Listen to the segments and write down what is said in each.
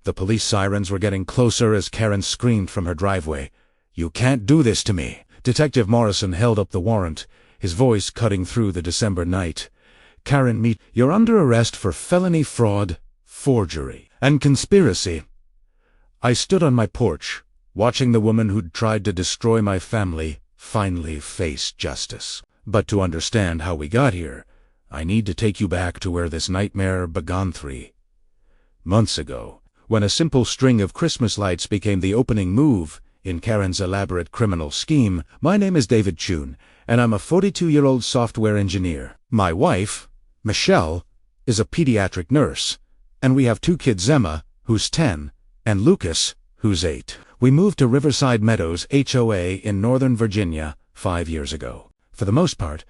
The police sirens were getting closer as Karen screamed from her driveway. "You can't do this to me." Detective Morrison held up the warrant, his voice cutting through the December night. "Karen, you're under arrest for felony fraud, forgery, and conspiracy." I stood on my porch, watching the woman who'd tried to destroy my family finally face justice. "But to understand how we got here, I need to take you back to where this nightmare began 3 months ago, when a simple string of Christmas lights became the opening move in Karen's elaborate criminal scheme. My name is David Chun, and I'm a 42-year-old software engineer. My wife, Michelle, is a pediatric nurse, and we have 2 kids, Emma, who's 10, and Lucas, who's 8. We moved to Riverside Meadows, HOA, in Northern Virginia 5 years ago. For the most part,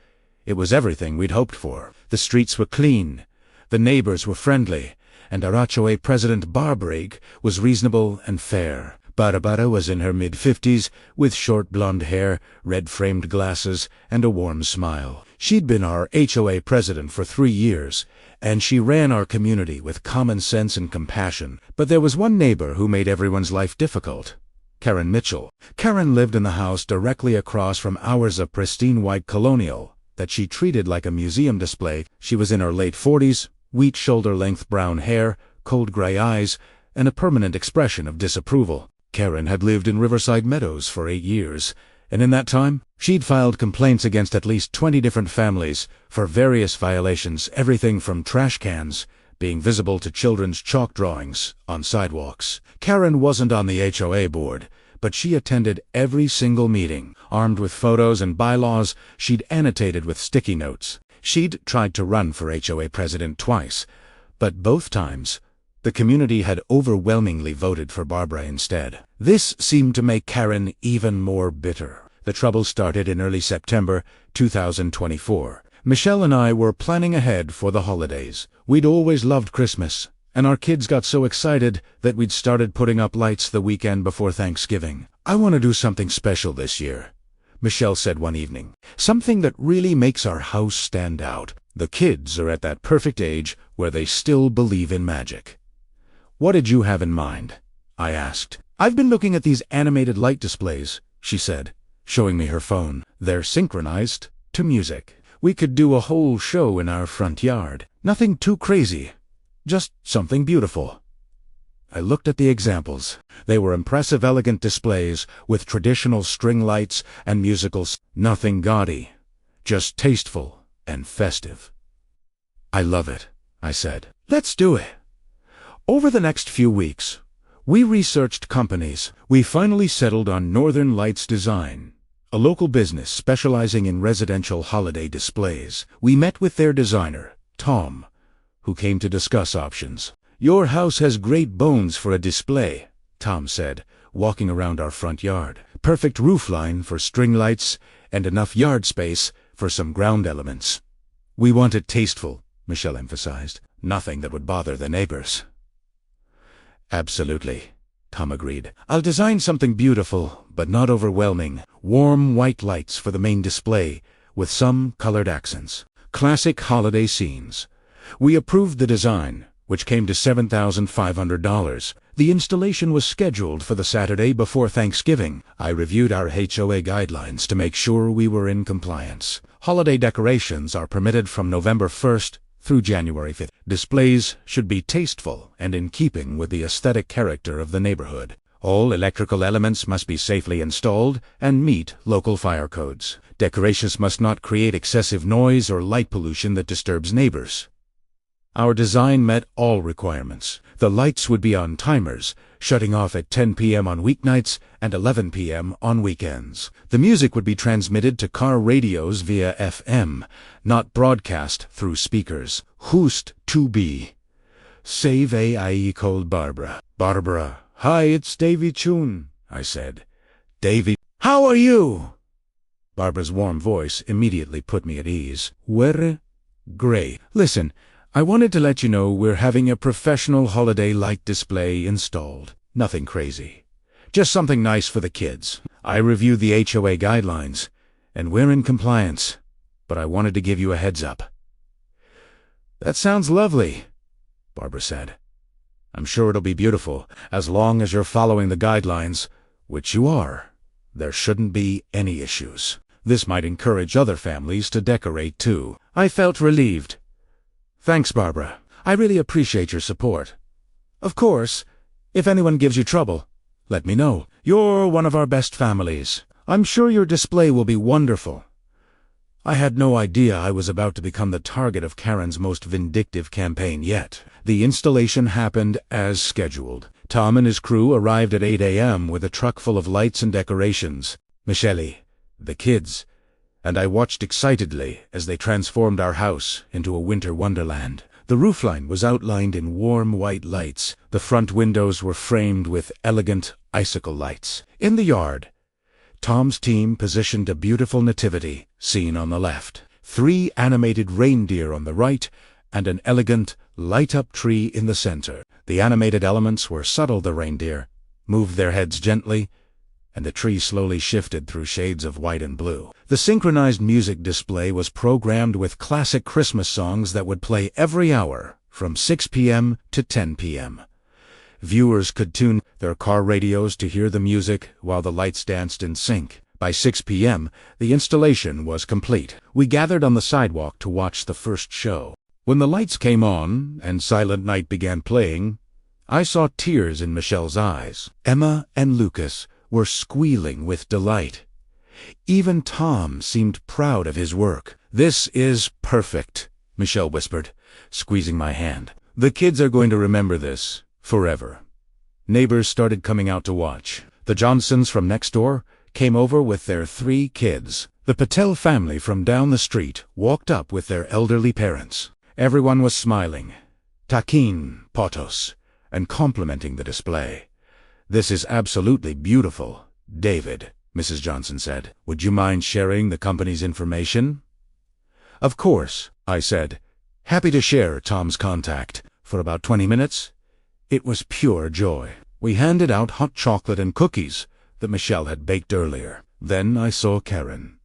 it was everything we'd hoped for. The streets were clean, the neighbors were friendly, and our HOA president, Barbara, was reasonable and fair. Barbara was in her mid-50s, with short blonde hair, red-framed glasses, and a warm smile. She'd been our HOA president for 3 years, and she ran our community with common sense and compassion. But there was one neighbor who made everyone's life difficult: Karen Mitchell. Karen lived in the house directly across from ours, a pristine white colonial that she treated like a museum display. She was in her late 40s, wheat shoulder-length brown hair, cold gray eyes, and a permanent expression of disapproval. Karen had lived in Riverside Meadows for 8 years, and in that time, she'd filed complaints against at least 20 different families for various violations, everything from trash cans being visible to children's chalk drawings on sidewalks. Karen wasn't on the HOA board, but she attended every single meeting, armed with photos and bylaws she'd annotated with sticky notes. She'd tried to run for HOA president twice, but both times, the community had overwhelmingly voted for Barbara instead. This seemed to make Karen even more bitter. The trouble started in early September 2024. Michelle and I were planning ahead for the holidays. We'd always loved Christmas, and our kids got so excited that we'd started putting up lights the weekend before Thanksgiving. "I want to do something special this year," Michelle said one evening. "Something that really makes our house stand out." The kids are at that perfect age where they still believe in magic. "What did you have in mind?" I asked. "I've been looking at these animated light displays," she said, showing me her phone. "They're synchronized to music. We could do a whole show in our front yard. Nothing too crazy, just something beautiful." I looked at the examples. They were impressive, elegant displays with traditional string lights and musicals. Nothing gaudy, just tasteful and festive. "I love it," I said. "Let's do it." Over the next few weeks, we researched companies. We finally settled on Northern Lights Design, a local business specializing in residential holiday displays. We met with their designer, Tom, who came to discuss options. "Your house has great bones for a display," Tom said, walking around our front yard. "Perfect roofline for string lights and enough yard space for some ground elements." "We want it tasteful," Michelle emphasized. "Nothing that would bother the neighbors." "Absolutely," Tom agreed. "I'll design something beautiful, but not overwhelming. Warm white lights for the main display, with some colored accents. Classic holiday scenes." We approved the design, which came to $7,500. The installation was scheduled for the Saturday before Thanksgiving. I reviewed our HOA guidelines to make sure we were in compliance. Holiday decorations are permitted from November 1st through January 5th. Displays should be tasteful and in keeping with the aesthetic character of the neighborhood. All electrical elements must be safely installed and meet local fire codes. Decorations must not create excessive noise or light pollution that disturbs neighbors. Our design met all requirements. The lights would be on timers, shutting off at 10 p.m. on weeknights and 11 p.m. on weekends. The music would be transmitted to car radios via FM, not broadcast through speakers. "Host to be. Save AI called Barbara." "Barbara, hi, it's Davy Chun," I said. "Davy, how are you?" Barbara's warm voice immediately put me at ease. "We're great. Listen, I wanted to let you know we're having a professional holiday light display installed. Nothing crazy. Just something nice for the kids. I reviewed the HOA guidelines, and we're in compliance, but I wanted to give you a heads up." "That sounds lovely," Barbara said. I'm sure it'll be beautiful, as long as you're following the guidelines, which you are. There shouldn't be any issues. This might encourage other families to decorate too." I felt relieved. "Thanks, Barbara. I really appreciate your support. Of course, if anyone gives you trouble, let me know. You're one of our best families. I'm sure your display will be wonderful." I had no idea I was about to become the target of Karen's most vindictive campaign yet. The installation happened as scheduled. Tom and his crew arrived at 8 a.m. with a truck full of lights and decorations. Michelle, the kids, and I watched excitedly as they transformed our house into a winter wonderland. The roofline was outlined in warm white lights. The front windows were framed with elegant icicle lights. In the yard, Tom's team positioned a beautiful nativity, seen on the left, 3 animated reindeer on the right, and an elegant, light-up tree in the center. The animated elements were subtle. The reindeer moved their heads gently, and the tree slowly shifted through shades of white and blue. The synchronized music display was programmed with classic Christmas songs that would play every hour from 6 p.m. to 10 p.m. Viewers could tune their car radios to hear the music while the lights danced in sync. By 6 p.m., the installation was complete. We gathered on the sidewalk to watch the first show. When the lights came on and Silent Night began playing, I saw tears in Michelle's eyes. Emma and Lucas were squealing with delight. Even Tom seemed proud of his work. "This is perfect," Michelle whispered, squeezing my hand. "The kids are going to remember this forever." Neighbors started coming out to watch. The Johnsons from next door came over with their 3 kids. The Patel family from down the street walked up with their elderly parents. Everyone was smiling, taquin potos, and complimenting the display. "This is absolutely beautiful, David," Mrs. Johnson said. "Would you mind sharing the company's information?" "Of course," I said, happy to share Tom's contact. For about 20 minutes, it was pure joy. We handed out hot chocolate and cookies that Michelle had baked earlier. Then I saw Karen.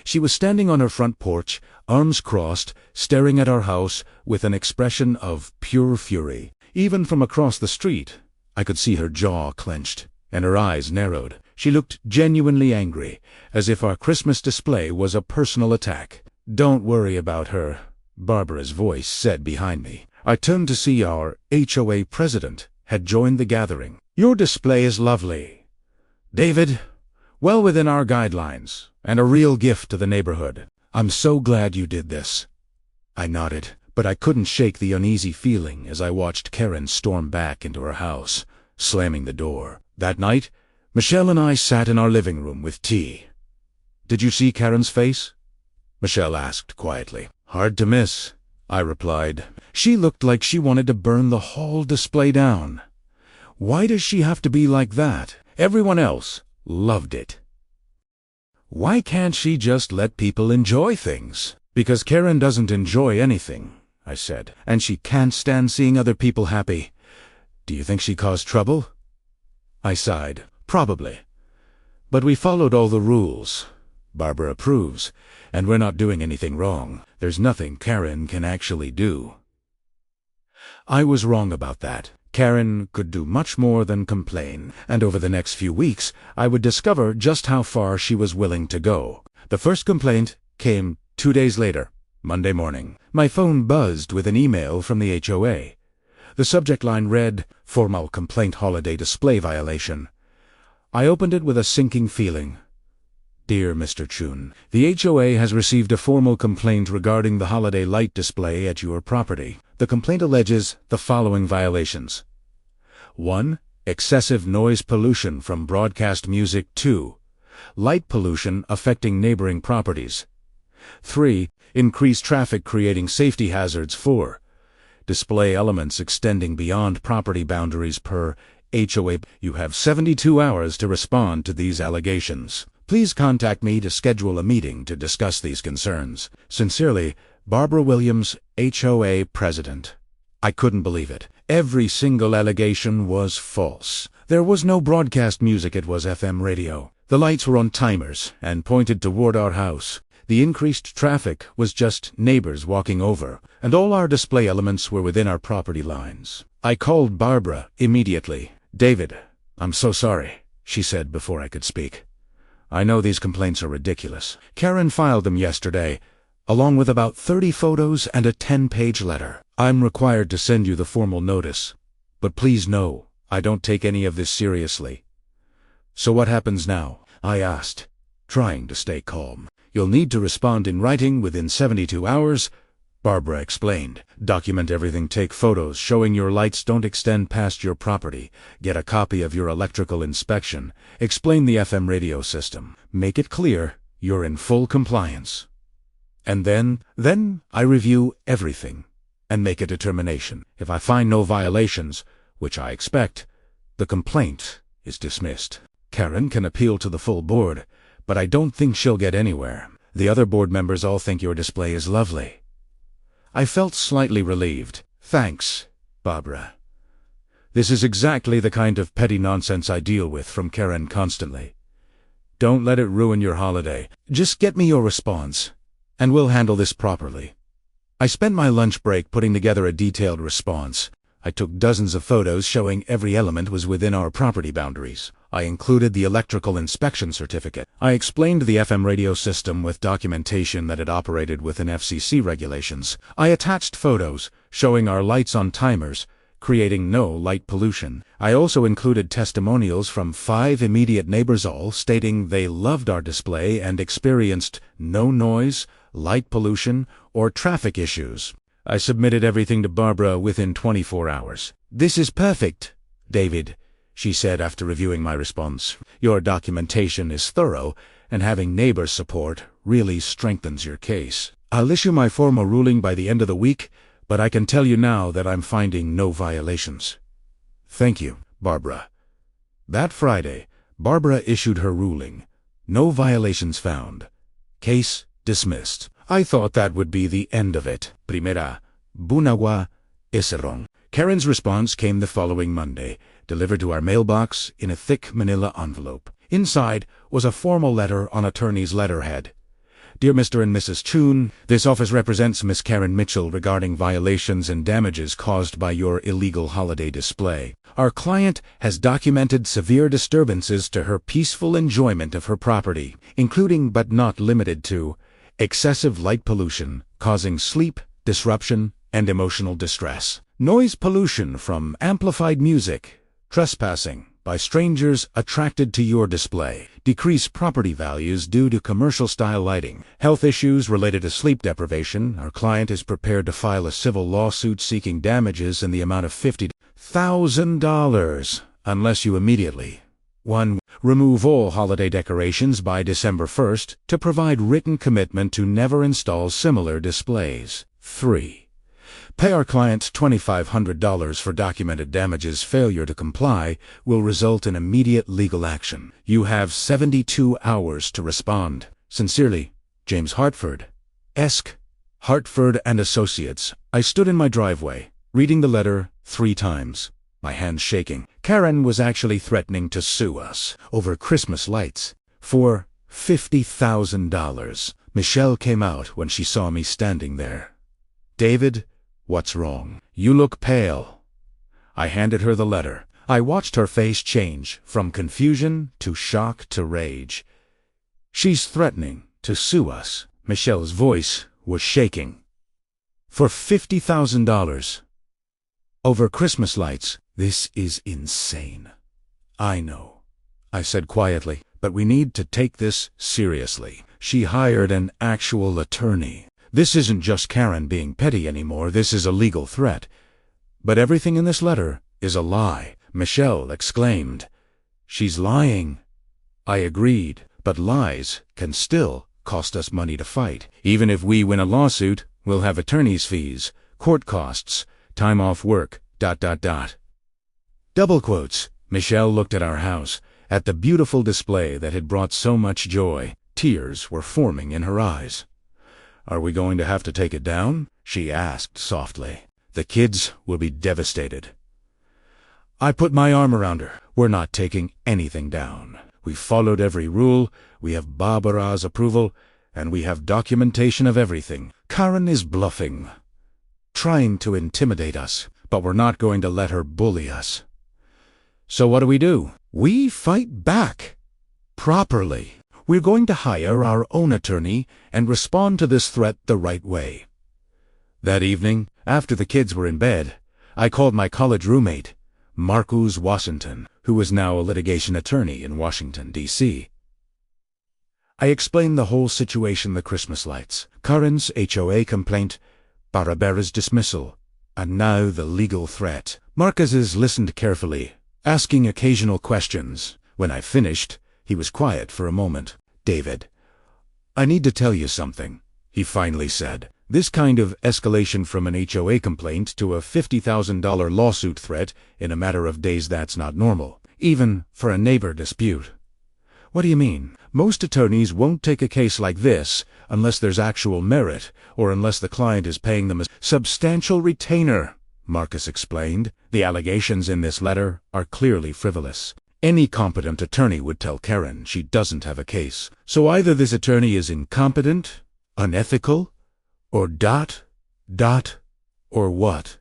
She was standing on her front porch, arms crossed, staring at our house with an expression of pure fury. Even from across the street, I could see her jaw clenched and her eyes narrowed. She looked genuinely angry, as if our Christmas display was a personal attack. "Don't worry about her," Barbara's voice said behind me. I turned to see our HOA president had joined the gathering. "Your display is lovely, David, well within our guidelines, and a real gift to the neighborhood. I'm so glad you did this." I nodded, but I couldn't shake the uneasy feeling as I watched Karen storm back into her house, slamming the door. That night, Michelle and I sat in our living room with tea. "Did you see Karen's face?" Michelle asked quietly. "Hard to miss," I replied. "She looked like she wanted to burn the whole display down. Why does she have to be like that? Everyone else loved it. Why can't she just let people enjoy things?" "Because Karen doesn't enjoy anything," I said, "and she can't stand seeing other people happy. Do you think she caused trouble?" I sighed. "Probably. But we followed all the rules. Barbara approves, and we're not doing anything wrong. There's nothing Karen can actually do." I was wrong about that. Karen could do much more than complain, and over the next few weeks I would discover just how far she was willing to go. The first complaint came 2 days later, Monday morning. My phone buzzed with an email from the HOA. The subject line read, "Formal complaint holiday display violation." I opened it with a sinking feeling. "Dear Mr. Chun, the HOA has received a formal complaint regarding the holiday light display at your property. The complaint alleges the following violations. 1. Excessive noise pollution from broadcast music. 2. Light pollution affecting neighboring properties. 3. Increased traffic creating safety hazards. 4. Display elements extending beyond property boundaries per HOA. You have 72 hours to respond to these allegations. Please contact me to schedule a meeting to discuss these concerns. Sincerely, Barbara Williams, HOA President." I couldn't believe it. Every single allegation was false. There was no broadcast music, it was FM radio. The lights were on timers and pointed toward our house. The increased traffic was just neighbors walking over, and all our display elements were within our property lines. I called Barbara immediately. "David, I'm so sorry," she said before I could speak. "I know these complaints are ridiculous. Karen filed them yesterday, along with about 30 photos and a 10-page letter. I'm required to send you the formal notice. But please know, I don't take any of this seriously." "So what happens now?" I asked, trying to stay calm. "You'll need to respond in writing within 72 hours, Barbara explained. "Document everything, take photos showing your lights don't extend past your property, get a copy of your electrical inspection, explain the FM radio system, make it clear you're in full compliance. And then I review everything and make a determination. If I find no violations, which I expect, the complaint is dismissed. Karen can appeal to the full board, but I don't think she'll get anywhere. The other board members all think your display is lovely." I felt slightly relieved. "Thanks, Barbara. This is exactly the kind of petty nonsense I deal with from Karen constantly. Don't let it ruin your holiday. Just get me your response, and we'll handle this properly." I spent my lunch break putting together a detailed response. I took dozens of photos showing every element was within our property boundaries. I included the electrical inspection certificate. I explained the FM radio system with documentation that it operated within FCC regulations. I attached photos showing our lights on timers, creating no light pollution. I also included testimonials from 5 immediate neighbors, all stating they loved our display and experienced no noise, light pollution, or traffic issues. I submitted everything to Barbara within 24 hours. "This is perfect, David," she said after reviewing my response. "Your documentation is thorough, and having neighbor support really strengthens your case. I'll issue my formal ruling by the end of the week, but I can tell you now that I'm finding no violations." "Thank you, Barbara." That Friday, Barbara issued her ruling. No violations found. Case dismissed. I thought that would be the end of it. Primera, Bunagua, Iserong. Karen's response came the following Monday, delivered to our mailbox in a thick manila envelope. Inside was a formal letter on attorney's letterhead. "Dear Mr. and Mrs. Chun, this office represents Miss Karen Mitchell regarding violations and damages caused by your illegal holiday display. Our client has documented severe disturbances to her peaceful enjoyment of her property, including but not limited to excessive light pollution, causing sleep disruption and emotional distress, noise pollution from amplified music, trespassing by strangers attracted to your display, decreased property values due to commercial-style lighting, health issues related to sleep deprivation. Our client is prepared to file a civil lawsuit seeking damages in the amount of $50,000 unless you immediately 1. Remove all holiday decorations by December 1st to provide written commitment to never install similar displays. 3. Pay our client $2,500 for documented damages. Failure to comply will result in immediate legal action. You have 72 hours to respond. Sincerely, James Hartford. Hartford and Associates. I stood in my driveway, reading the letter 3 times, my hands shaking. Karen was actually threatening to sue us over Christmas lights for $50,000. Michelle came out when she saw me standing there. "David, what's wrong? You look pale." I handed her the letter. I watched her face change from confusion to shock to rage. "She's threatening to sue us." Michelle's voice was shaking. "For $50,000. Over Christmas lights. This is insane." "I know," I said quietly, "but we need to take this seriously." She hired an actual attorney. This isn't just Karen being petty anymore, this is a legal threat. "But everything in this letter is a lie," Michelle exclaimed. "She's lying." I agreed, but lies can still cost us money to fight. Even if we win a lawsuit, we'll have attorney's fees, court costs, time off work, ... Double quotes. Michelle looked at our house, at the beautiful display that had brought so much joy. Tears were forming in her eyes. "Are we going to have to take it down?" she asked softly. "The kids will be devastated." I put my arm around her. "We're not taking anything down. We followed every rule, we have Barbara's approval, and we have documentation of everything. Karen is bluffing, trying to intimidate us." but we're not going to let her bully us. So what do? We fight back. Properly. We're going to hire our own attorney and respond to this threat the right way. That evening, after the kids were in bed, I called my college roommate, Marcus Washington, who was now a litigation attorney in Washington, D.C. I explained the whole situation: the Christmas lights, Karen's HOA complaint, Barbara's dismissal, and now the legal threat. Marcus listened carefully, asking occasional questions. When I finished, he was quiet for a moment. "David, I need to tell you something," he finally said. "This kind of escalation from an HOA complaint to a $50,000 lawsuit threat in a matter of days, that's not normal, even for a neighbor dispute." "What do you mean?" "Most attorneys won't take a case like this unless there's actual merit, or unless the client is paying them a substantial retainer," Marcus explained. "The allegations in this letter are clearly frivolous. Any competent attorney would tell Karen she doesn't have a case. So either this attorney is incompetent, unethical, or or what?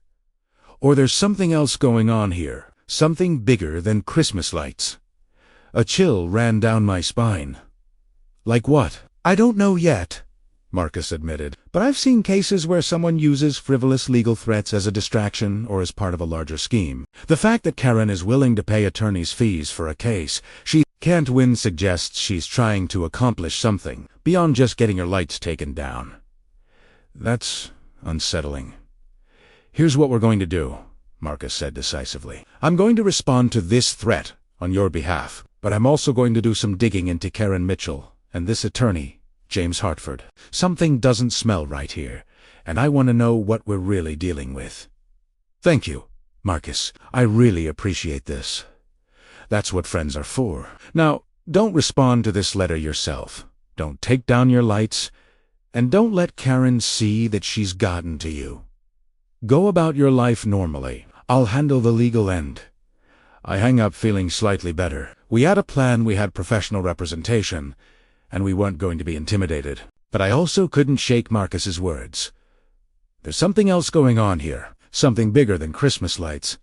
Or there's something else going on here, something bigger than Christmas lights." A chill ran down my spine. "Like what?" "I don't know yet," Marcus admitted, "but I've seen cases where someone uses frivolous legal threats as a distraction or as part of a larger scheme. The fact that Karen is willing to pay attorney's fees for a case she can't win suggests she's trying to accomplish something beyond just getting her lights taken down. That's unsettling." "Here's what we're going to do," Marcus said decisively. "I'm going to respond to this threat on your behalf, but I'm also going to do some digging into Karen Mitchell and this attorney, James Hartford. Something doesn't smell right here, and I want to know what we're really dealing with." "Thank you, Marcus. I really appreciate this. That's what friends are for. Now, don't respond to this letter yourself. Don't take down your lights, and don't let Karen see that she's gotten to you. Go about your life normally. I'll handle the legal end." I hung up feeling slightly better. We had a plan, we had professional representation, and we weren't going to be intimidated. But I also couldn't shake Marcus's words. There's something else going on here, something bigger than Christmas lights.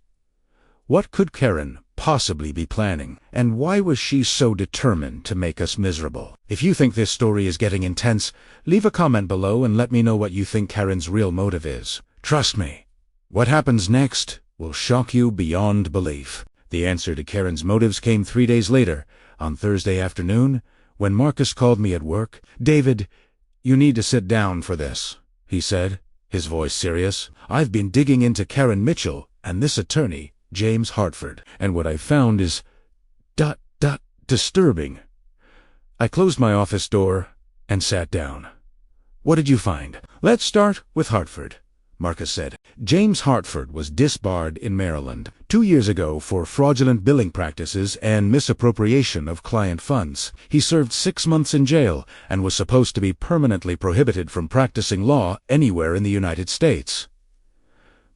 What could Karen possibly be planning, and why was she so determined to make us miserable? If you think this story is getting intense, leave a comment below and let me know what you think Karen's real motive is. Trust me, what happens next will shock you beyond belief. The answer to Karen's motives came 3 days later, on Thursday afternoon, when Marcus called me at work. "David, you need to sit down for this," he said, his voice serious. "I've been digging into Karen Mitchell and this attorney, James Hartford, and what I found is disturbing." I closed my office door and sat down. "What did you find?" "Let's start with Hartford," Marcus said. "James Hartford was disbarred in Maryland 2 years ago for fraudulent billing practices and misappropriation of client funds. He served 6 months in jail and was supposed to be permanently prohibited from practicing law anywhere in the United States."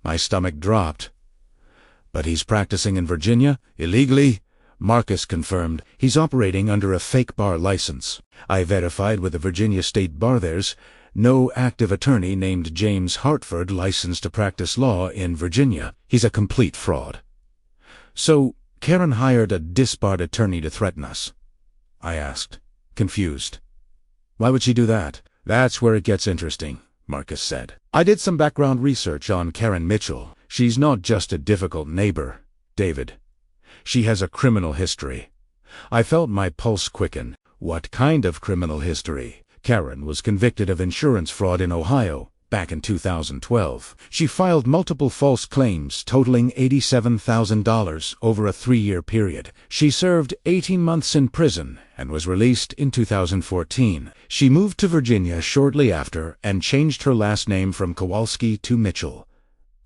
My stomach dropped. "But he's practicing in Virginia, illegally?" Marcus confirmed. "He's operating under a fake bar license. I verified with the Virginia State Bar there's no active attorney named James Hartford licensed to practice law in Virginia. He's a complete fraud." "So Karen hired a disbarred attorney to threaten us?" I asked, confused. "Why would she do that?" "That's where it gets interesting," Marcus said. "I did some background research on Karen Mitchell. She's not just a difficult neighbor, David. She has a criminal history." I felt my pulse quicken. "What kind of criminal history?" "Karen was convicted of insurance fraud in Ohio back in 2012. She filed multiple false claims totaling $87,000 over a 3-year period. She served 18 months in prison and was released in 2014. She moved to Virginia shortly after and changed her last name from Kowalski to Mitchell."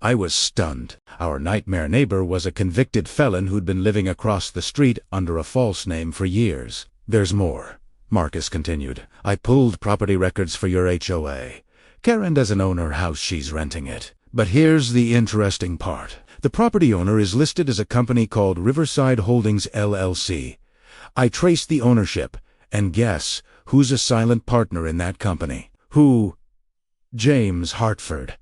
I was stunned. Our nightmare neighbor was a convicted felon who'd been living across the street under a false name for years. "There's more," Marcus continued. "I pulled property records for your HOA. Karen doesn't own her house, she's renting it. But here's the interesting part. The property owner is listed as a company called Riverside Holdings LLC. I traced the ownership, and guess who's a silent partner in that company? Who? James Hartford."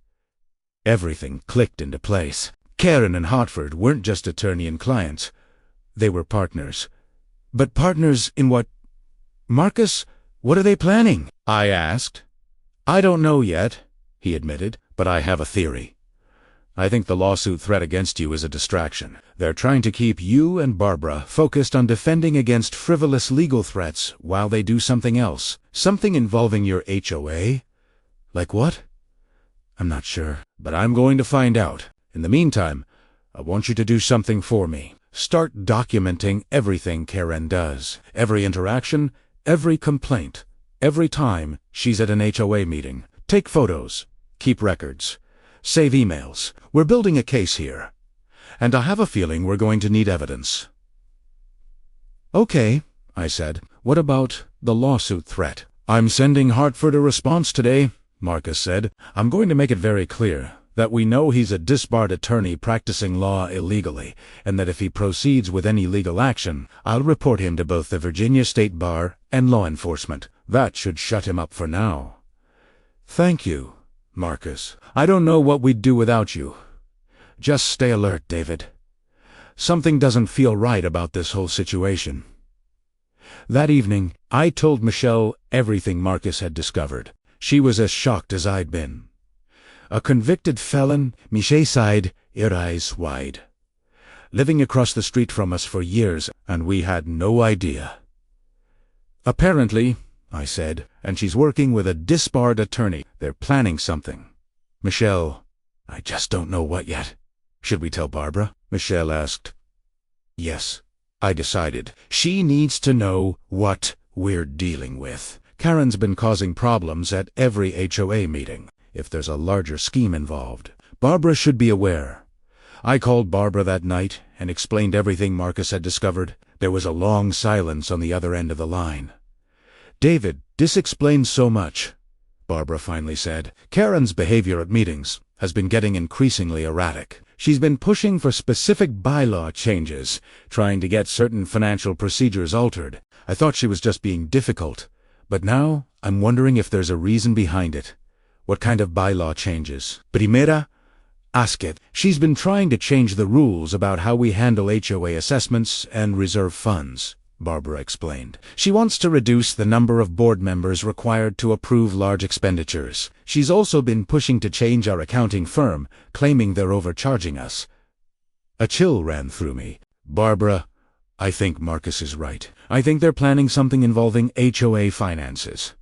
Everything clicked into place. Karen and Hartford weren't just attorney and clients. They were partners. But partners in what? Marcus, what are they planning? I asked. I don't know yet, he admitted, but I have a theory. I think the lawsuit threat against you is a distraction. They're trying to keep you and Barbara focused on defending against frivolous legal threats while they do something else. Something involving your HOA? Like what? I'm not sure, but I'm going to find out. In the meantime, I want you to do something for me. Start documenting everything Karen does. Every interaction, every complaint, every time she's at an HOA meeting. Take photos. Keep records. Save emails. We're building a case here. And I have a feeling we're going to need evidence. Okay, I said. What about the lawsuit threat? I'm sending Hartford a response today, Marcus said. I'm going to make it very clear that we know he's a disbarred attorney practicing law illegally, and that if he proceeds with any legal action, I'll report him to both the Virginia State Bar and law enforcement. That should shut him up for now. Thank you, Marcus. I don't know what we'd do without you. Just stay alert, David. Something doesn't feel right about this whole situation. That evening, I told Michelle everything Marcus had discovered. She was as shocked as I'd been. A convicted felon, Michelle sighed, her eyes wide. Living across the street from us for years, and we had no idea. Apparently, I said, and she's working with a disbarred attorney. They're planning something. Michelle, I just don't know what yet. Should we tell Barbara? Michelle asked. Yes, I decided. She needs to know what we're dealing with. Karen's been causing problems at every HOA meeting. If there's a larger scheme involved, Barbara should be aware. I called Barbara that night and explained everything Marcus had discovered. There was a long silence on the other end of the line. David, this explains so much, Barbara finally said. Karen's behavior at meetings has been getting increasingly erratic. She's been pushing for specific bylaw changes, trying to get certain financial procedures altered. I thought she was just being difficult, but now I'm wondering if there's a reason behind it. What kind of bylaw changes? Primera, ask it. She's been trying to change the rules about how we handle HOA assessments and reserve funds, Barbara explained. She wants to reduce the number of board members required to approve large expenditures. She's also been pushing to change our accounting firm, claiming they're overcharging us. A chill ran through me. Barbara, I think Marcus is right. I think they're planning something involving HOA finances.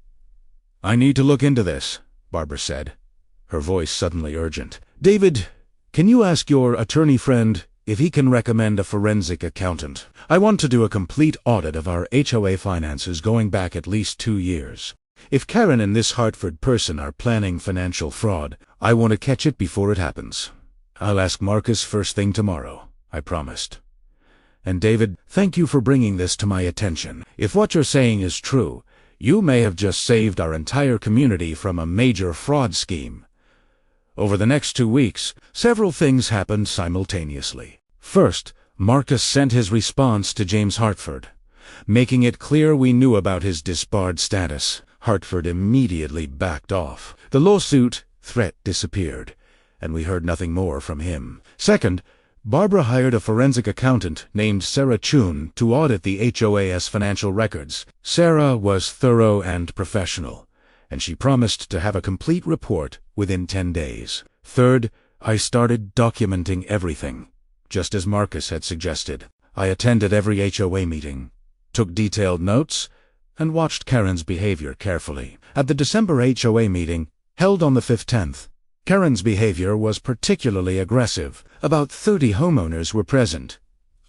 I need to look into this, Barbara said, her voice suddenly urgent. David, can you ask your attorney friend if he can recommend a forensic accountant? I want to do a complete audit of our HOA finances going back at least 2 years. If Karen and this Hartford person are planning financial fraud, I want to catch it before it happens. I'll ask Marcus first thing tomorrow, I promised. And David, thank you for bringing this to my attention. If what you're saying is true, you may have just saved our entire community from a major fraud scheme. Over the next 2 weeks, several things happened simultaneously. First, Marcus sent his response to James Hartford, making it clear we knew about his disbarred status. Hartford immediately backed off. The lawsuit threat disappeared, and we heard nothing more from him. Second, Barbara hired a forensic accountant named Sarah Chun to audit the HOA's financial records. Sarah was thorough and professional, and she promised to have a complete report within 10 days. Third, I started documenting everything, just as Marcus had suggested. I attended every HOA meeting, took detailed notes, and watched Karen's behavior carefully. At the December HOA meeting, held on the 15th, Karen's behavior was particularly aggressive. About 30 homeowners were present,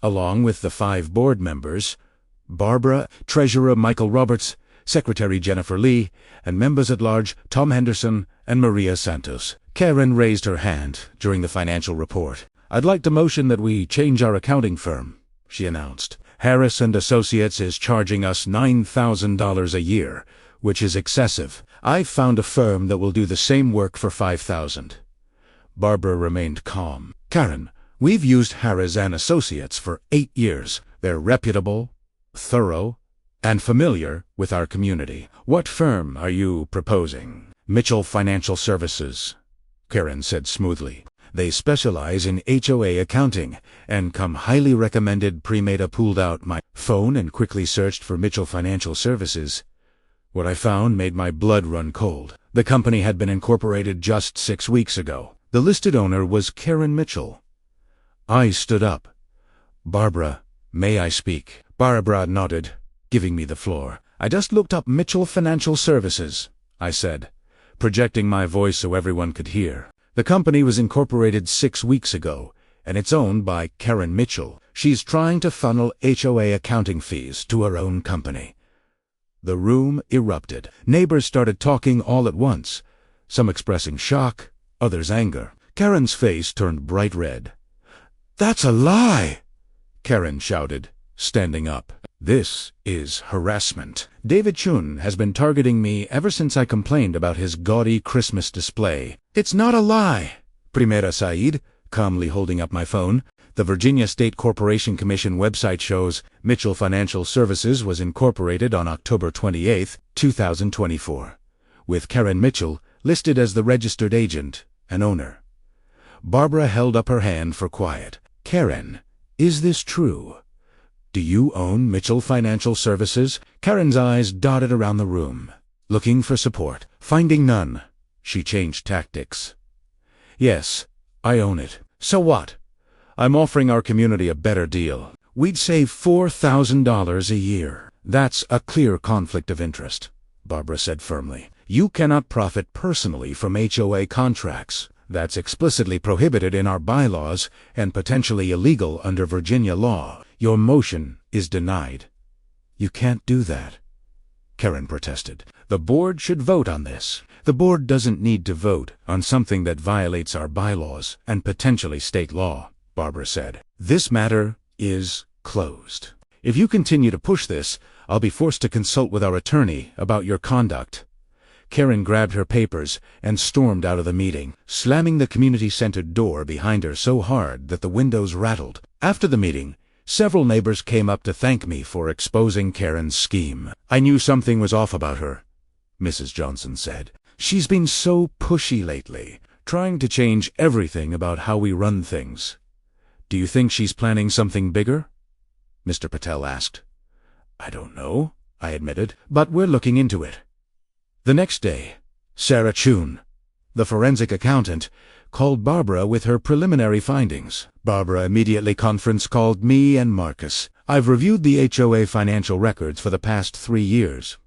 along with the 5 board members, Barbara, Treasurer Michael Roberts, Secretary Jennifer Lee, and members-at-large Tom Henderson and Maria Santos. Karen raised her hand during the financial report. I'd like to motion that we change our accounting firm, she announced. Harris and Associates is charging us $9,000 a year, which is excessive. I've found a firm that will do the same work for $5,000. Barbara remained calm. Karen, we've used Harris and Associates for 8 years. They're reputable, thorough, and familiar with our community. What firm are you proposing? Mitchell Financial Services, Karen said smoothly. They specialize in HOA accounting and come highly recommended. Pre-made. I pulled out my phone and quickly searched for Mitchell Financial Services. What I found made my blood run cold. The company had been incorporated just 6 weeks ago. The listed owner was Karen Mitchell. I stood up. "Barbara, may I speak?" Barbara nodded, giving me the floor. "I just looked up Mitchell Financial Services," I said, projecting my voice so everyone could hear. "The company was incorporated 6 weeks ago, and it's owned by Karen Mitchell. She's trying to funnel HOA accounting fees to her own company." The room erupted. Neighbors started talking all at once, some expressing shock, others anger. Karen's face turned bright red. "That's a lie!" Karen shouted, standing up. "This is harassment. David Chun has been targeting me ever since I complained about his gaudy Christmas display." "It's not a lie," Primera Said, calmly holding up my phone. "The Virginia State Corporation Commission website shows Mitchell Financial Services was incorporated on October 28, 2024, with Karen Mitchell listed as the registered agent and owner." Barbara held up her hand for quiet. "Karen, is this true? Do you own Mitchell Financial Services?" Karen's eyes dotted around the room, looking for support. Finding none, she changed tactics. "Yes, I own it." "So what?" "I'm offering our community a better deal. We'd save $4,000 a year." "That's a clear conflict of interest," Barbara said firmly. "You cannot profit personally from HOA contracts. That's explicitly prohibited in our bylaws and potentially illegal under Virginia law. Your motion is denied." "You can't do that," Karen protested. "The board should vote on this." "The board doesn't need to vote on something that violates our bylaws and potentially state law," Barbara said. "This matter is closed. If you continue to push this, I'll be forced to consult with our attorney about your conduct." Karen grabbed her papers and stormed out of the meeting, slamming the community-centered door behind her so hard that the windows rattled. After the meeting, several neighbors came up to thank me for exposing Karen's scheme. "I knew something was off about her," Mrs. Johnson said. "She's been so pushy lately, trying to change everything about how we run things." "Do you think she's planning something bigger?" Mr. Patel asked. "I don't know," I admitted, "but we're looking into it." The next day, Sarah Chun, the forensic accountant, called Barbara with her preliminary findings. Barbara immediately conference called me and Marcus. "I've reviewed the HOA financial records for the past 3 years,"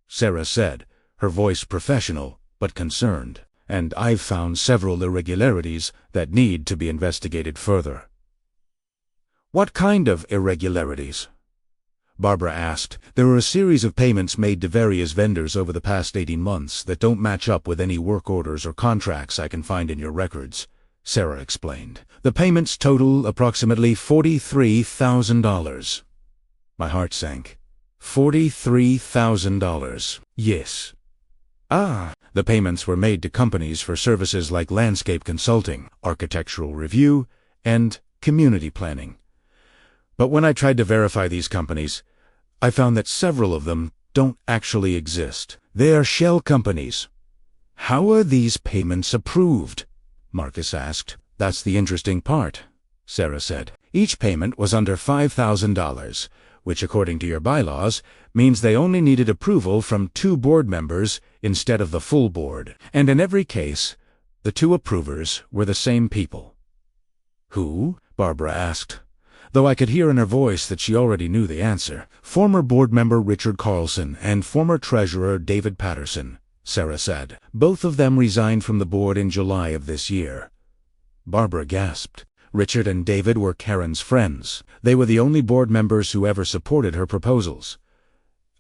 Sarah said, her voice professional but concerned, "and I've found several irregularities that need to be investigated further." "What kind of irregularities?" Barbara asked. "There are a series of payments made to various vendors over the past 18 months that don't match up with any work orders or contracts I can find in your records," Sarah explained. "The payments total approximately $43,000. My heart sank. $43,000. Yes. The payments were made to companies for services like landscape consulting, architectural review, and community planning. But when I tried to verify these companies, I found that several of them don't actually exist. They are shell companies." "How are these payments approved?" Marcus asked. "That's the interesting part," Sarah said. "Each payment was under $5,000, which according to your bylaws means they only needed approval from 2 board members instead of the full board. And in every case, the 2 approvers were the same people." "Who?" Barbara asked, though I could hear in her voice that she already knew the answer. "Former board member Richard Carlson and former treasurer David Patterson," Sarah said. "Both of them resigned from the board in July of this year." Barbara gasped. Richard and David were Karen's friends. They were the only board members who ever supported her proposals.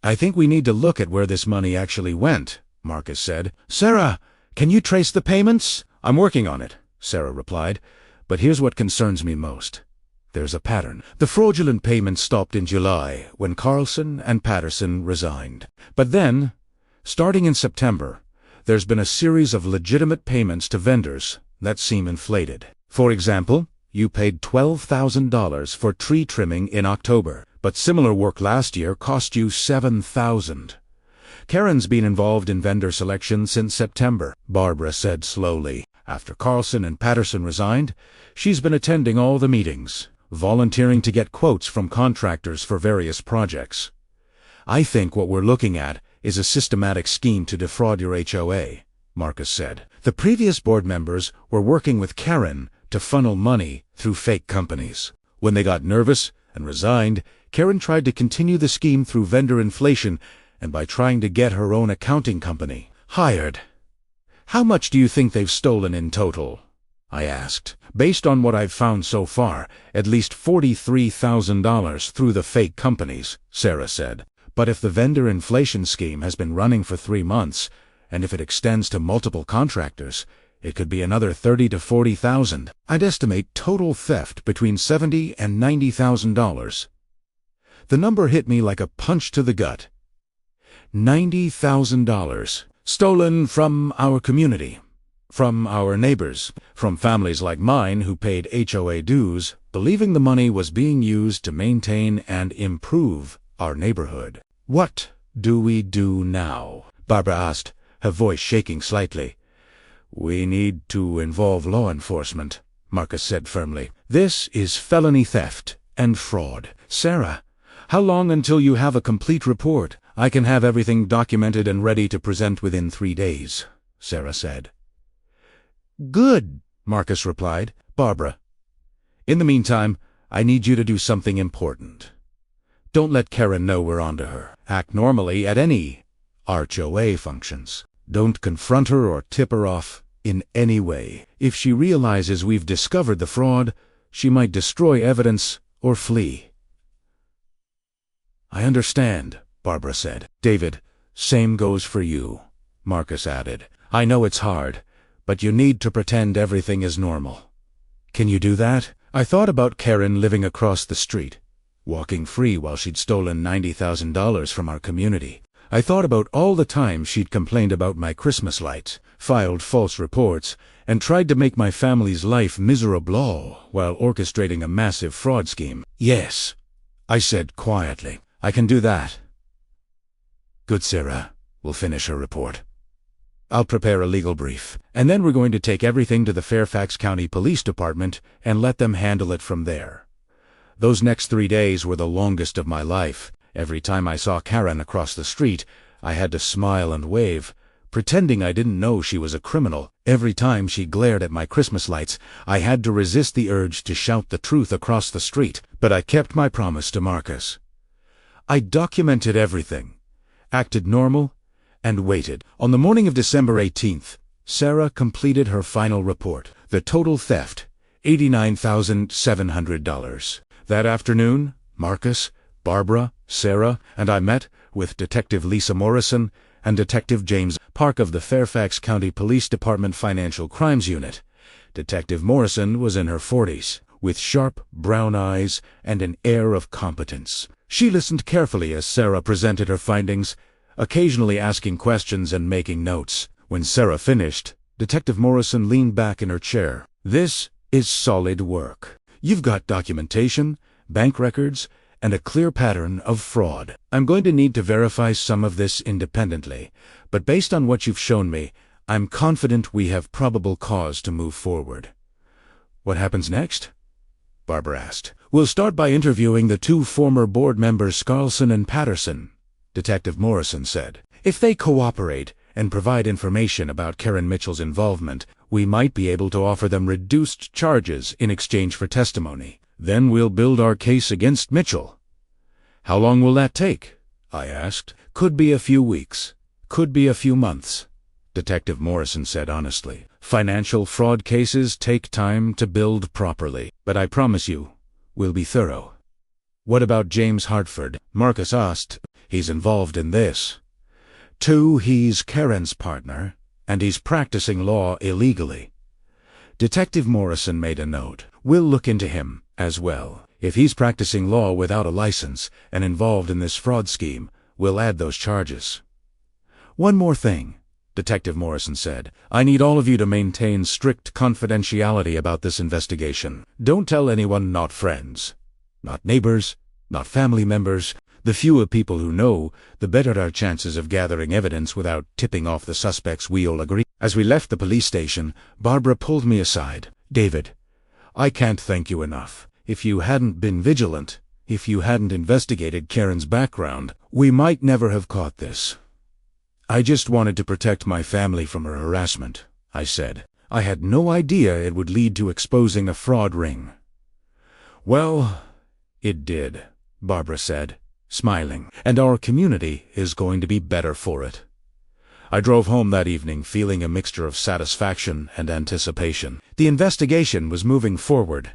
"I think we need to look at where this money actually went," Marcus said. "Sarah, can you trace the payments?" "I'm working on it," Sarah replied. "But here's what concerns me most. There's a pattern. The fraudulent payments stopped in July when Carlson and Patterson resigned. But then, starting in September, there's been a series of legitimate payments to vendors that seem inflated. For example, you paid $12,000 for tree trimming in October, but similar work last year cost you $7,000. Karen's been involved in vendor selection since September," Barbara said slowly. After Carlson and Patterson resigned, she's been attending all the meetings, volunteering to get quotes from contractors for various projects. I think what we're looking at is a systematic scheme to defraud your HOA, Marcus said. The previous board members were working with Karen to funnel money through fake companies. When they got nervous and resigned, Karen tried to continue the scheme through vendor inflation and by trying to get her own accounting company hired. How much do you think they've stolen in total? I asked. Based on what I've found so far, at least $43,000 through the fake companies, Sarah said. But if the vendor inflation scheme has been running for 3 months, and if it extends to multiple contractors, it could be another $30,000 to $40,000. I'd estimate total theft between $70,000 and $90,000. The number hit me like a punch to the gut. $90,000. Stolen from our community, from our neighbors, from families like mine who paid HOA dues, believing the money was being used to maintain and improve our neighborhood. What do we do now? Barbara asked, her voice shaking slightly. We need to involve law enforcement, Marcus said firmly. This is felony theft and fraud. Sarah, how long until you have a complete report? I can have everything documented and ready to present within 3 days, Sarah said. Good, Marcus replied. Barbara, in the meantime, I need you to do something important. Don't let Karen know we're onto her. Act normally at any HOA functions. Don't confront her or tip her off in any way. If she realizes we've discovered the fraud, she might destroy evidence or flee. I understand, Barbara said. David, same goes for you, Marcus added. I know it's hard, but you need to pretend everything is normal. Can you do that? I thought about Karen living across the street, walking free while she'd stolen $90,000 from our community. I thought about all the times she'd complained about my Christmas lights, filed false reports, and tried to make my family's life miserable while orchestrating a massive fraud scheme. Yes, I said quietly. I can do that. Good, Sarah. We'll finish her report. I'll prepare a legal brief, and then we're going to take everything to the Fairfax County Police Department and let them handle it from there. Those next 3 days were the longest of my life. Every time I saw Karen across the street, I had to smile and wave, pretending I didn't know she was a criminal. Every time she glared at my Christmas lights, I had to resist the urge to shout the truth across the street, but I kept my promise to Marcus. I documented everything, acted normal, and waited. On the morning of December 18th, Sarah completed her final report. The total theft, $89,700. That afternoon, Marcus, Barbara, Sarah, and I met with Detective Lisa Morrison and Detective James Park of the Fairfax County Police Department Financial Crimes Unit. Detective Morrison was in her 40s, with sharp brown eyes and an air of competence. She listened carefully as Sarah presented her findings, occasionally asking questions and making notes. When Sarah finished, Detective Morrison leaned back in her chair. This is solid work. You've got documentation, bank records, and a clear pattern of fraud. I'm going to need to verify some of this independently, but based on what you've shown me, I'm confident we have probable cause to move forward. What happens next? Barbara asked. We'll start by interviewing the 2 former board members Carlson and Patterson, Detective Morrison said. If they cooperate and provide information about Karen Mitchell's involvement, we might be able to offer them reduced charges in exchange for testimony. Then we'll build our case against Mitchell. How long will that take? I asked. Could be a few weeks. Could be a few months, Detective Morrison said honestly. Financial fraud cases take time to build properly, but I promise you, we'll be thorough. What about James Hartford? Marcus asked. He's involved in this. 2, he's Karen's partner, and he's practicing law illegally. Detective Morrison made a note. We'll look into him as well. If he's practicing law without a license and involved in this fraud scheme, we'll add those charges. One more thing, Detective Morrison said. I need all of you to maintain strict confidentiality about this investigation. Don't tell anyone, not friends, not neighbors, not family members. The fewer people who know, the better our chances of gathering evidence without tipping off the suspects, we all agree. As we left the police station, Barbara pulled me aside. David, I can't thank you enough. If you hadn't been vigilant, if you hadn't investigated Karen's background, we might never have caught this. I just wanted to protect my family from her harassment, I said. I had no idea it would lead to exposing a fraud ring. Well, it did, Barbara said, smiling, and our community is going to be better for it. I drove home that evening feeling a mixture of satisfaction and anticipation. The investigation was moving forward.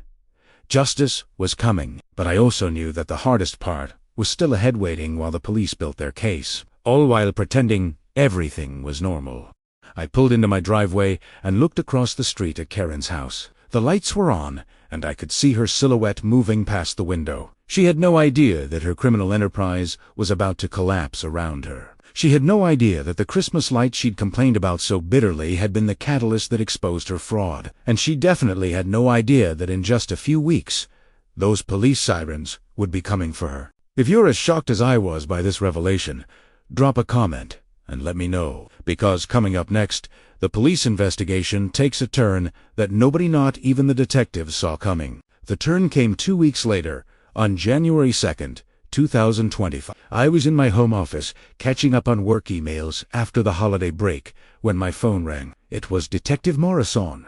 Justice was coming, but I also knew that the hardest part was still ahead, waiting while the police built their case, all while pretending everything was normal. I pulled into my driveway and looked across the street at Karen's house. The lights were on, and I could see her silhouette moving past the window. She had no idea that her criminal enterprise was about to collapse around her. She had no idea that the Christmas light she'd complained about so bitterly had been the catalyst that exposed her fraud. And she definitely had no idea that in just a few weeks, those police sirens would be coming for her. If you're as shocked as I was by this revelation, drop a comment and let me know. Because coming up next, the police investigation takes a turn that nobody, not even the detectives, saw coming. The turn came 2 weeks later, on January 2nd, 2025. I was in my home office, catching up on work emails after the holiday break, when my phone rang. It was Detective Morrison.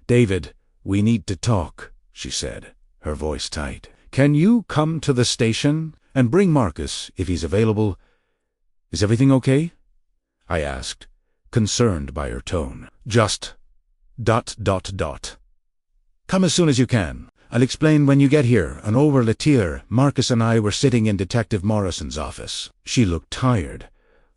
David, we need to talk, she said, her voice tight. Can you come to the station and bring Marcus if he's available? Is everything okay? I asked, concerned by her tone. Just ... Come as soon as you can. I'll explain when you get here. An over later, Marcus and I were sitting in Detective Morrison's office. She looked tired,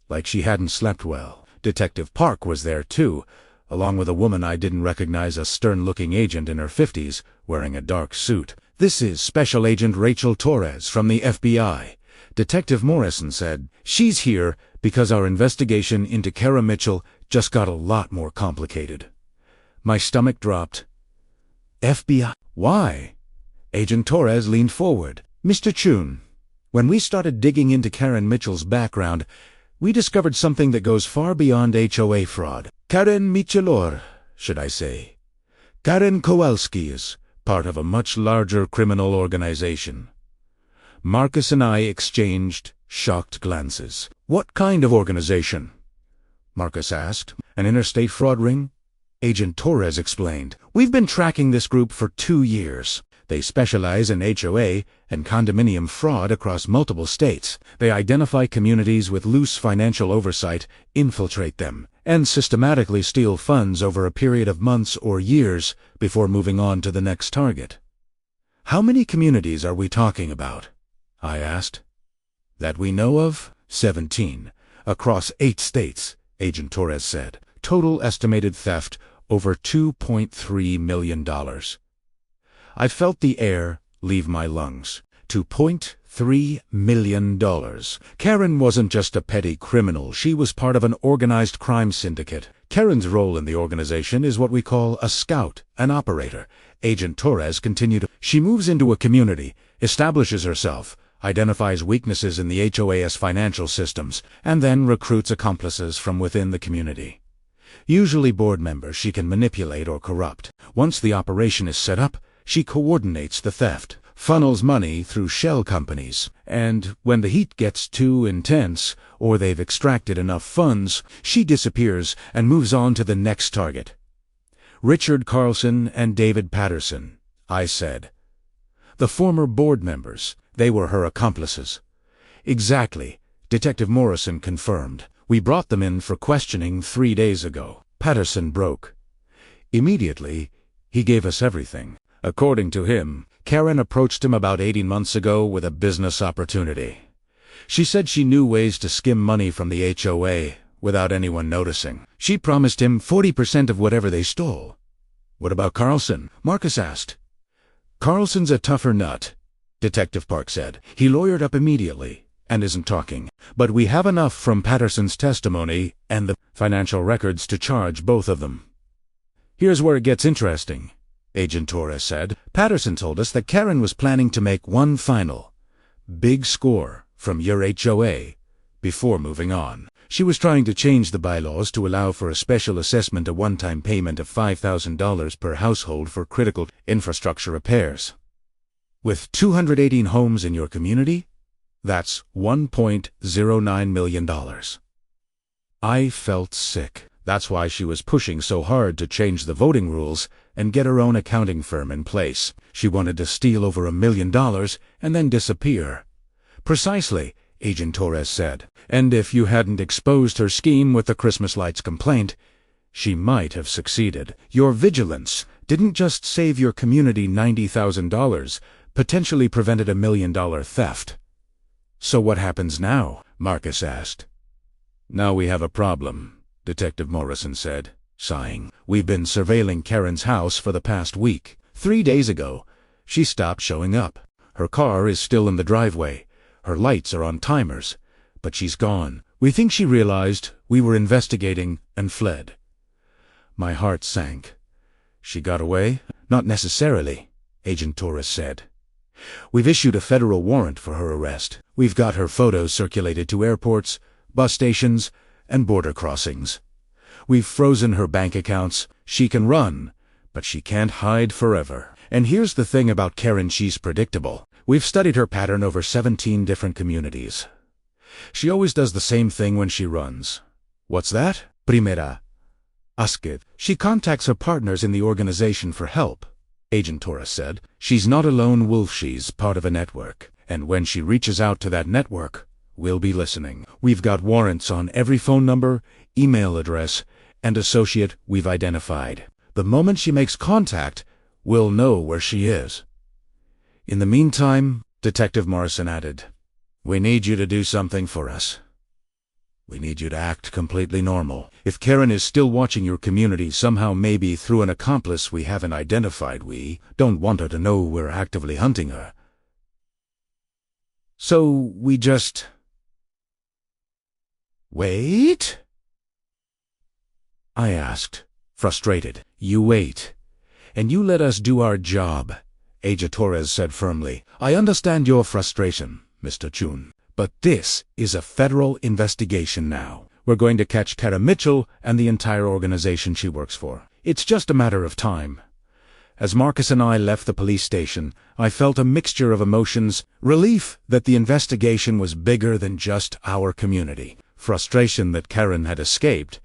like she hadn't slept well. Detective Park was there too, along with a woman I didn't recognize, a stern-looking agent in her 50s, wearing a dark suit. This is Special Agent Rachel Torres from the FBI, Detective Morrison said. She's here because our investigation into Kara Mitchell just got a lot more complicated. My stomach dropped. FBI? Why? Agent Torres leaned forward. Mr. Chun, when we started digging into Karen Mitchell's background, we discovered something that goes far beyond HOA fraud. Karen Mitchell, should I say. Karen Kowalski is part of a much larger criminal organization. Marcus and I exchanged shocked glances. What kind of organization? Marcus asked. An interstate fraud ring? Agent Torres explained. We've been tracking this group for 2 years. They specialize in HOA and condominium fraud across multiple states. They identify communities with loose financial oversight, infiltrate them, and systematically steal funds over a period of months or years before moving on to the next target. How many communities are we talking about? I asked. That we know of? 17. Across 8 states, Agent Torres said. Total estimated theft over $2.3 million. I felt the air leave my lungs. $2.3 million. Karen wasn't just a petty criminal. She was part of an organized crime syndicate. Karen's role in the organization is what we call a scout, an operator. Agent Torres continued. She moves into a community, establishes herself, identifies weaknesses in the HOA's financial systems, and then recruits accomplices from within the community. Usually board members she can manipulate or corrupt. Once the operation is set up, she coordinates the theft, funnels money through shell companies, and when the heat gets too intense, or they've extracted enough funds, she disappears and moves on to the next target. Richard Carlson and David Patterson, I said. The former board members, they were her accomplices. Exactly, Detective Morrison confirmed. We brought them in for questioning 3 days ago. Patterson broke. Immediately, he gave us everything. According to him, Karen approached him about 18 months ago with a business opportunity. She said she knew ways to skim money from the HOA without anyone noticing. She promised him 40% of whatever they stole. What about Carlson? Marcus asked. Carlson's a tougher nut, Detective Park said. He lawyered up immediately and isn't talking. But we have enough from Patterson's testimony and the financial records to charge both of them. Here's where it gets interesting, Agent Torres said. Patterson told us that Karen was planning to make one final, big score from your HOA before moving on. She was trying to change the bylaws to allow for a special assessment, a one-time payment of $5,000 per household for critical infrastructure repairs. With 218 homes in your community, that's $1.09 million. I felt sick. That's why she was pushing so hard to change the voting rules and get her own accounting firm in place. She wanted to steal over $1 million and then disappear. Precisely, Agent Torres said. And if you hadn't exposed her scheme with the Christmas lights complaint, she might have succeeded. Your vigilance didn't just save your community $90,000, potentially prevented $1 million theft. So what happens now? Marcus asked. Now we have a problem, Detective Morrison said, sighing. We've been surveilling Karen's house for the past week. 3 days ago, she stopped showing up. Her car is still in the driveway. Her lights are on timers, but she's gone. We think she realized we were investigating and fled. My heart sank. She got away? Not necessarily, Agent Torres said. We've issued a federal warrant for her arrest. We've got her photos circulated to airports, bus stations, and border crossings. We've frozen her bank accounts. She can run, but she can't hide forever. And here's the thing about Karen, she's predictable. We've studied her pattern over 17 different communities. She always does the same thing when she runs. What's that? Primera. Asket. She contacts her partners in the organization for help, Agent Torres said. She's not a lone wolf, she's part of a network. And when she reaches out to that network, we'll be listening. We've got warrants on every phone number, email address, and associate we've identified. The moment she makes contact, we'll know where she is. In the meantime, Detective Morrison added, we need you to do something for us. We need you to act completely normal. If Karen is still watching your community somehow, maybe through an accomplice we haven't identified, we don't want her to know we're actively hunting her. So we just... wait? I asked, frustrated. You wait, and you let us do our job, Agent Torres said firmly. I understand your frustration, Mr. Chun, but this is a federal investigation now. We're going to catch Karen Mitchell and the entire organization she works for. It's just a matter of time. As Marcus and I left the police station, I felt a mixture of emotions: relief that the investigation was bigger than just our community, frustration that Karen had escaped,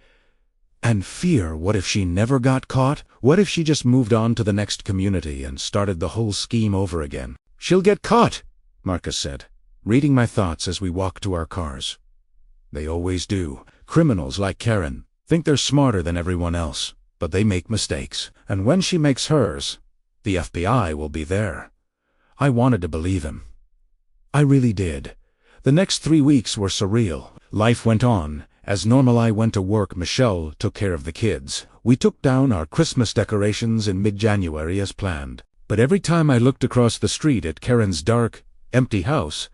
and fear. What if she never got caught? What if she just moved on to the next community and started the whole scheme over again? She'll get caught, Marcus said, reading my thoughts as we walked to our cars. They always do. Criminals like Karen think they're smarter than everyone else, but they make mistakes. And when she makes hers, the FBI will be there. I wanted to believe him. I really did. The next 3 weeks were surreal. Life went on. As normal, I went to work. Michelle took care of the kids. We took down our Christmas decorations in mid-January as planned. But every time I looked across the street at Karen's dark, empty house,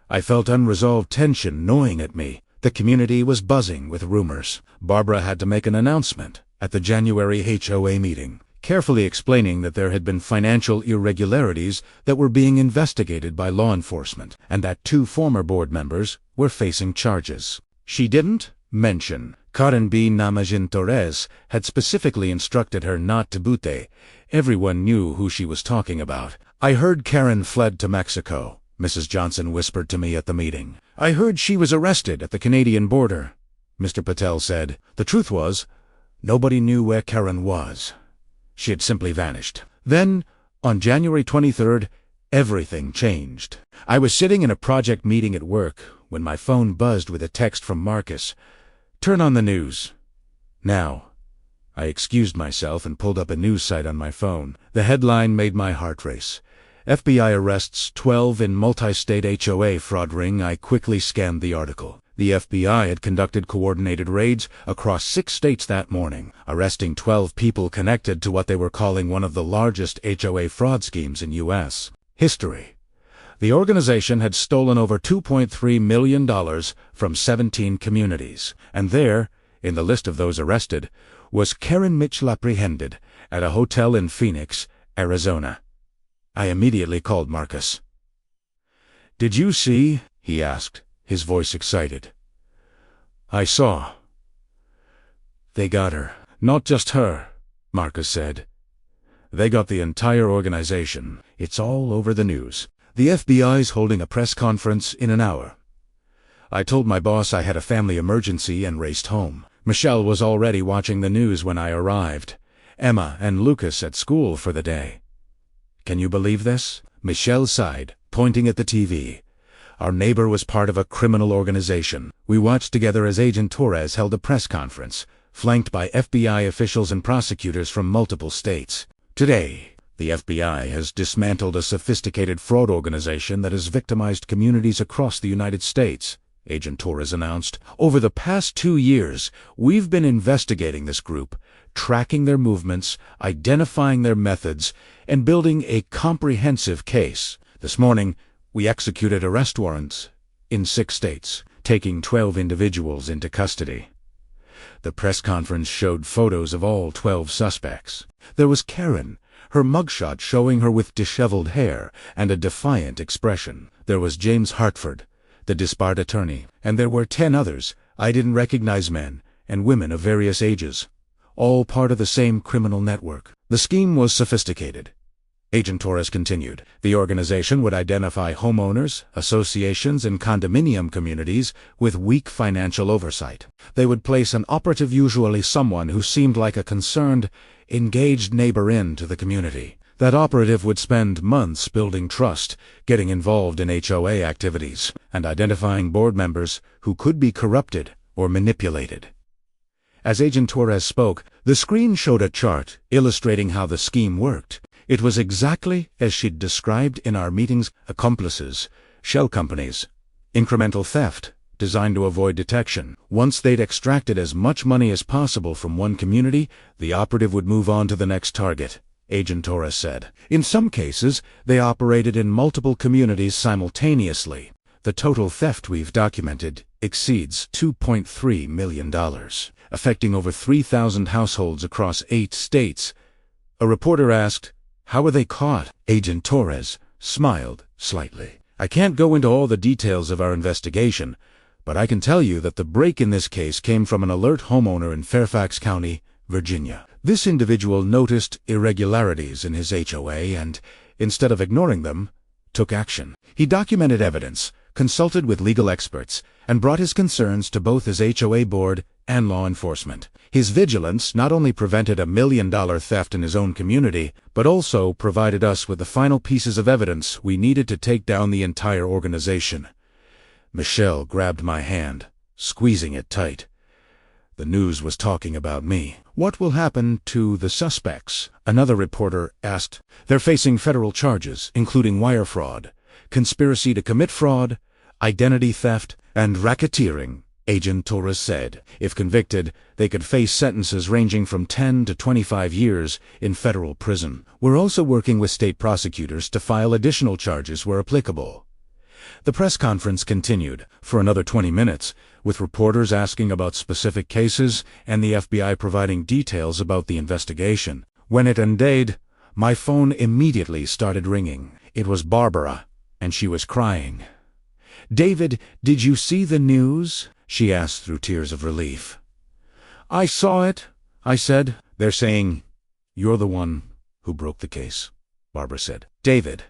I felt unresolved tension gnawing at me. The community was buzzing with rumors. Barbara had to make an announcement at the January HOA meeting, carefully explaining that there had been financial irregularities that were being investigated by law enforcement, and that 2 former board members were facing charges. She didn't mention Karen B. Namajin Torres had specifically instructed her not to bute. Everyone knew who she was talking about. I heard Karen fled to Mexico, Mrs. Johnson whispered to me at the meeting. I heard she was arrested at the Canadian border, Mr. Patel said. The truth was, nobody knew where Karen was. She had simply vanished. Then, on January 23rd, everything changed. I was sitting in a project meeting at work when my phone buzzed with a text from Marcus. Turn on the news. Now. I excused myself and pulled up a news site on my phone. The headline made my heart race. FBI arrests 12 in multi-state HOA fraud ring. I quickly scanned the article. The FBI had conducted coordinated raids across 6 states that morning, arresting 12 people connected to what they were calling one of the largest HOA fraud schemes in U.S. history. The organization had stolen over $2.3 million from 17 communities, and there, in the list of those arrested, was Karen Mitchell, apprehended at a hotel in Phoenix, Arizona. I immediately called Marcus. Did you see? he asked, his voice excited. I saw. They got her. Not just her, Marcus said. They got the entire organization. It's all over the news. The FBI's holding a press conference in an hour. I told my boss I had a family emergency and raced home. Michelle was already watching the news when I arrived. Emma and Lucas at school for the day. Can you believe this? Michelle sighed, pointing at the TV. Our neighbor was part of a criminal organization. We watched together as Agent Torres held a press conference, flanked by FBI officials and prosecutors from multiple states. Today, the FBI has dismantled a sophisticated fraud organization that has victimized communities across the United States, Agent Torres announced. Over the past 2 years, we've been investigating this group, tracking their movements, identifying their methods, and building a comprehensive case. This morning, we executed arrest warrants in 6 states, taking 12 individuals into custody. The press conference showed photos of all 12 suspects. There was Karen, her mugshot showing her with disheveled hair and a defiant expression. There was James Hartford, the disbarred attorney, and there were 10 others I didn't recognize, men and women of various ages, all part of the same criminal network. The scheme was sophisticated. Agent Torres continued. The organization would identify homeowners, associations, and condominium communities with weak financial oversight. They would place an operative, usually someone who seemed like a concerned, engaged neighbor, into the community. That operative would spend months building trust, getting involved in HOA activities, and identifying board members who could be corrupted or manipulated. As Agent Torres spoke, the screen showed a chart illustrating how the scheme worked. It was exactly as she'd described in our meetings: accomplices, shell companies, incremental theft, designed to avoid detection. Once they'd extracted as much money as possible from one community, the operative would move on to the next target, Agent Torres said. In some cases, they operated in multiple communities simultaneously. The total theft we've documented exceeds $2.3 million, affecting over 3,000 households across 8 states. A reporter asked, "How were they caught?" Agent Torres smiled slightly. "I can't go into all the details of our investigation, but I can tell you that the break in this case came from an alert homeowner in Fairfax County, Virginia. This individual noticed irregularities in his HOA and, instead of ignoring them, took action. He documented evidence, consulted with legal experts, and brought his concerns to both his HOA board and law enforcement. His vigilance not only prevented a $1 million theft in his own community, but also provided us with the final pieces of evidence we needed to take down the entire organization." Michelle grabbed my hand, squeezing it tight. The news was talking about me. "What will happen to the suspects?" another reporter asked. "They're facing federal charges, including wire fraud, conspiracy to commit fraud, identity theft, and racketeering," Agent Torres said. "If convicted, they could face sentences ranging from 10 to 25 years in federal prison. We're also working with state prosecutors to file additional charges where applicable." The press conference continued for another 20 minutes, with reporters asking about specific cases and the FBI providing details about the investigation. When it ended, my phone immediately started ringing. It was Barbara, and she was crying. "David, did you see the news?" she asked through tears of relief. "I saw it," I said. "They're saying you're the one who broke the case," Barbara said. "David,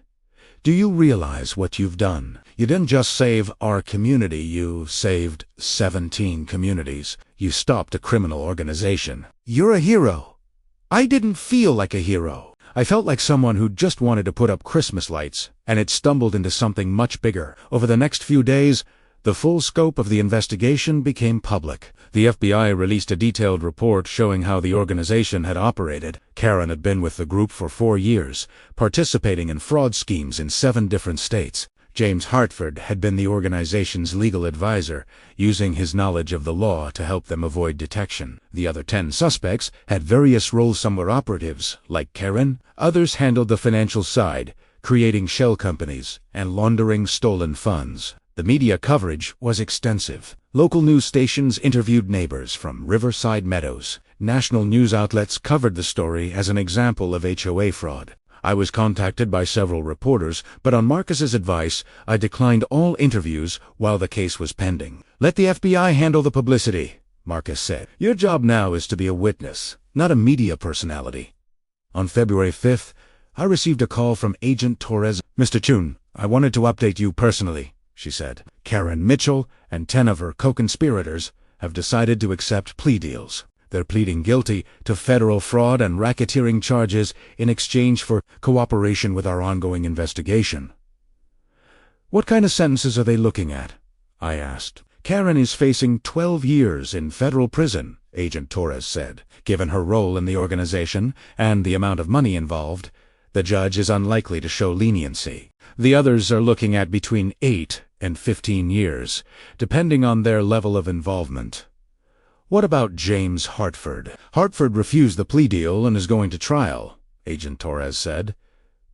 do you realize what you've done? You didn't just save our community, you saved 17 communities. You stopped a criminal organization. You're a hero." I didn't feel like a hero. I felt like someone who just wanted to put up Christmas lights, and it stumbled into something much bigger. Over the next few days, the full scope of the investigation became public. The FBI released a detailed report showing how the organization had operated. Karen had been with the group for 4 years, participating in fraud schemes in 7 different states. James Hartford had been the organization's legal advisor, using his knowledge of the law to help them avoid detection. The other 10 suspects had various roles. Some were operatives, like Karen. Others handled the financial side, creating shell companies and laundering stolen funds. The media coverage was extensive. Local news stations interviewed neighbors from Riverside Meadows. National news outlets covered the story as an example of HOA fraud. I was contacted by several reporters, but on Marcus's advice, I declined all interviews while the case was pending. "Let the FBI handle the publicity," Marcus said. "Your job now is to be a witness, not a media personality." On February 5th, I received a call from Agent Torres. "Mr. Chun, I wanted to update you personally," she said. "Karen Mitchell and 10 of her co-conspirators have decided to accept plea deals. They're pleading guilty to federal fraud and racketeering charges in exchange for cooperation with our ongoing investigation." "What kind of sentences are they looking at?" I asked. "Karen is facing 12 years in federal prison," Agent Torres said. "Given her role in the organization and the amount of money involved, the judge is unlikely to show leniency. The others are looking at between 8 and 15 years, depending on their level of involvement." "What about James Hartford?" "Hartford refused the plea deal and is going to trial," Agent Torres said.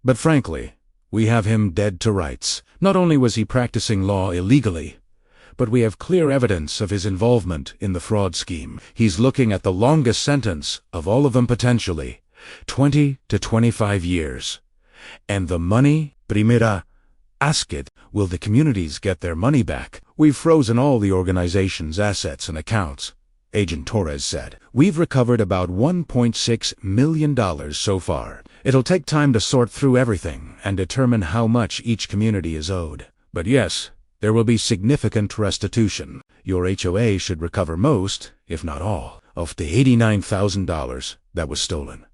"But frankly, we have him dead to rights. Not only was he practicing law illegally, but we have clear evidence of his involvement in the fraud scheme. He's looking at the longest sentence of all of them potentially, 20 to 25 years. And the money, primera, asked, will the communities get their money back? We've frozen all the organization's assets and accounts," Agent Torres said. "We've recovered about $1.6 million so far. It'll take time to sort through everything and determine how much each community is owed. But yes, there will be significant restitution. Your HOA should recover most, if not all, of the $89,000 that was stolen."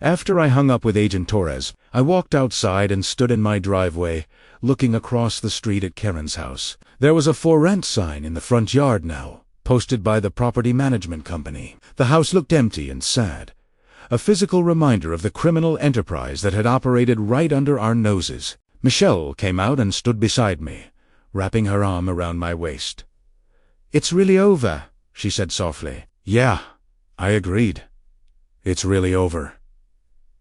After I hung up with Agent Torres, I walked outside and stood in my driveway, looking across the street at Karen's house. There was a for rent sign in the front yard now, posted by the property management company. The house looked empty and sad, a physical reminder of the criminal enterprise that had operated right under our noses. Michelle came out and stood beside me, wrapping her arm around my waist. "It's really over," she said softly. "Yeah," I agreed. "It's really over."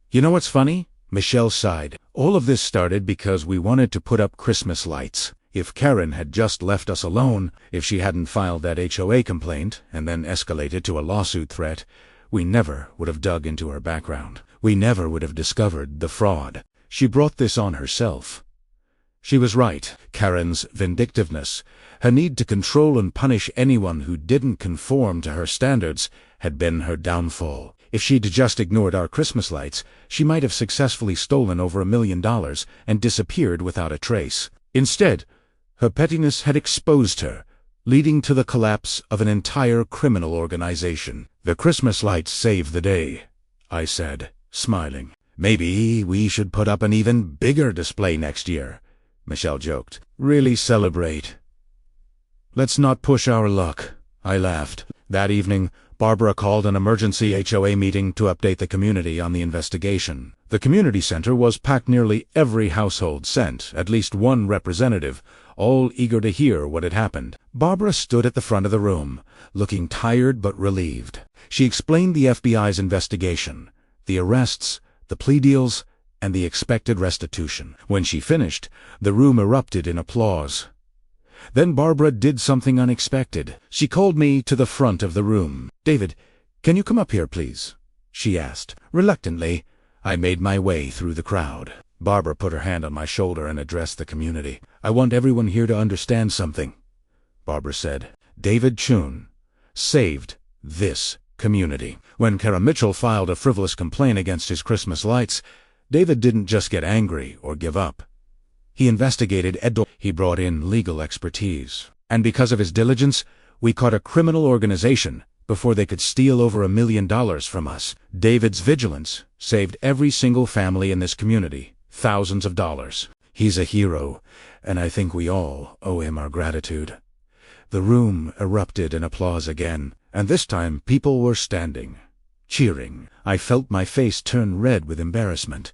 "You know what's funny?" Michelle sighed. "All of this started because we wanted to put up Christmas lights. If Karen had just left us alone, if she hadn't filed that HOA complaint and then escalated to a lawsuit threat, we never would have dug into her background. We never would have discovered the fraud. She brought this on herself." She was right. Karen's vindictiveness, her need to control and punish anyone who didn't conform to her standards, had been her downfall. If she'd just ignored our Christmas lights, she might have successfully stolen over $1 million and disappeared without a trace. Instead, her pettiness had exposed her, leading to the collapse of an entire criminal organization. "The Christmas lights saved the day," I said, smiling. "Maybe we should put up an even bigger display next year," Michelle joked. "Really celebrate." "Let's not push our luck," I laughed. That evening, Barbara called an emergency HOA meeting to update the community on the investigation. The community center was packed. Nearly every household sent at least one representative, all eager to hear what had happened. Barbara stood at the front of the room, looking tired but relieved. She explained the FBI's investigation, the arrests, the plea deals, and the expected restitution. When she finished, the room erupted in applause. Then Barbara did something unexpected. She called me to the front of the room. "David, can you come up here, please?" she asked. Reluctantly, I made my way through the crowd. Barbara put her hand on my shoulder and addressed the community. "I want everyone here to understand something," Barbara said. "David Chun saved this community. When Karen Mitchell filed a frivolous complaint against his Christmas lights, David didn't just get angry or give up. He investigated He brought in legal expertise. And because of his diligence, we caught a criminal organization before they could steal over $1 million from us. David's vigilance saved every single family in this community thousands of dollars. He's a hero, and I think we all owe him our gratitude." The room erupted in applause again, and this time people were standing, cheering. I felt my face turn red with embarrassment,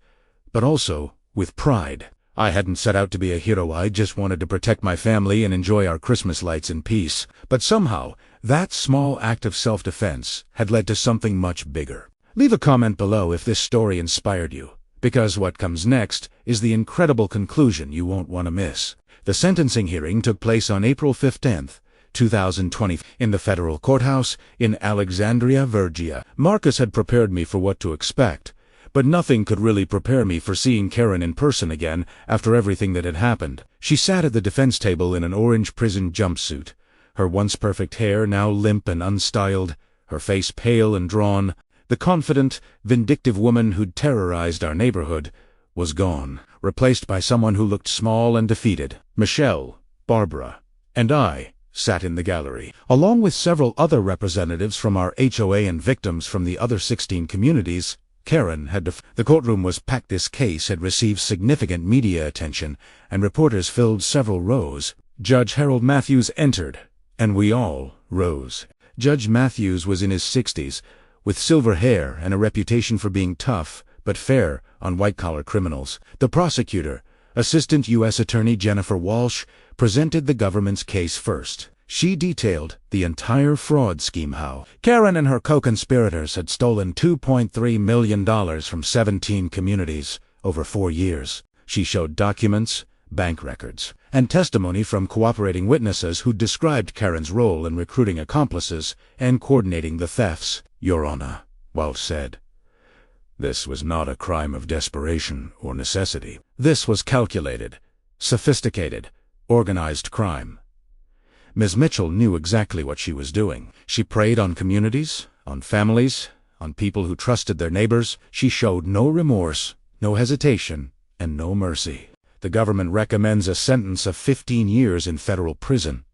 but also with pride. I hadn't set out to be a hero. I just wanted to protect my family and enjoy our Christmas lights in peace. But somehow, that small act of self-defense had led to something much bigger. Leave a comment below if this story inspired you, because what comes next is the incredible conclusion you won't want to miss. The sentencing hearing took place on April 15th, 2020, in the federal courthouse in Alexandria, Virginia. Marcus had prepared me for what to expect, but nothing could really prepare me for seeing Karen in person again after everything that had happened. She sat at the defense table in an orange prison jumpsuit, her once perfect hair now limp and unstyled, her face pale and drawn. The confident, vindictive woman who'd terrorized our neighborhood was gone, replaced by someone who looked small and defeated. Michelle, Barbara, and I sat in the gallery, along with several other representatives from our HOA and victims from the other 16 communities. Karen had the courtroom was packed. This case had received significant media attention, and reporters filled several rows. Judge Harold Matthews entered, and we all rose. Judge Matthews was in his 60s, with silver hair and a reputation for being tough but fair on white-collar criminals. The prosecutor, Assistant U.S. Attorney Jennifer Walsh, presented the government's case first. She detailed the entire fraud scheme, how Karen and her co-conspirators had stolen $2.3 million from 17 communities over 4 years. She showed documents, bank records, and testimony from cooperating witnesses who described Karen's role in recruiting accomplices and coordinating the thefts. Your Honor, Walsh said, this was not a crime of desperation or necessity. This was calculated, sophisticated, organized crime. Ms. Mitchell knew exactly what she was doing. She preyed on communities, on families, on people who trusted their neighbors. She showed no remorse, no hesitation, and no mercy. The government recommends a sentence of 15 years in federal prison.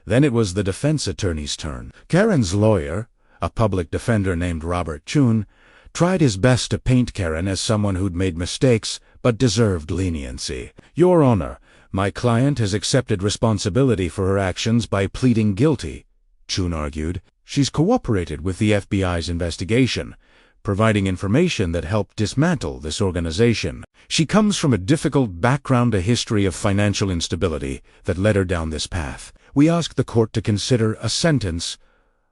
Then it was the defense attorney's turn. Karen's lawyer, a public defender named Robert Chun, tried his best to paint Karen as someone who'd made mistakes but deserved leniency. Your Honor, my client has accepted responsibility for her actions by pleading guilty, Chun argued. She's cooperated with the FBI's investigation, providing information that helped dismantle this organization. She comes from a difficult background, a history of financial instability that led her down this path. We ask the court to consider a sentence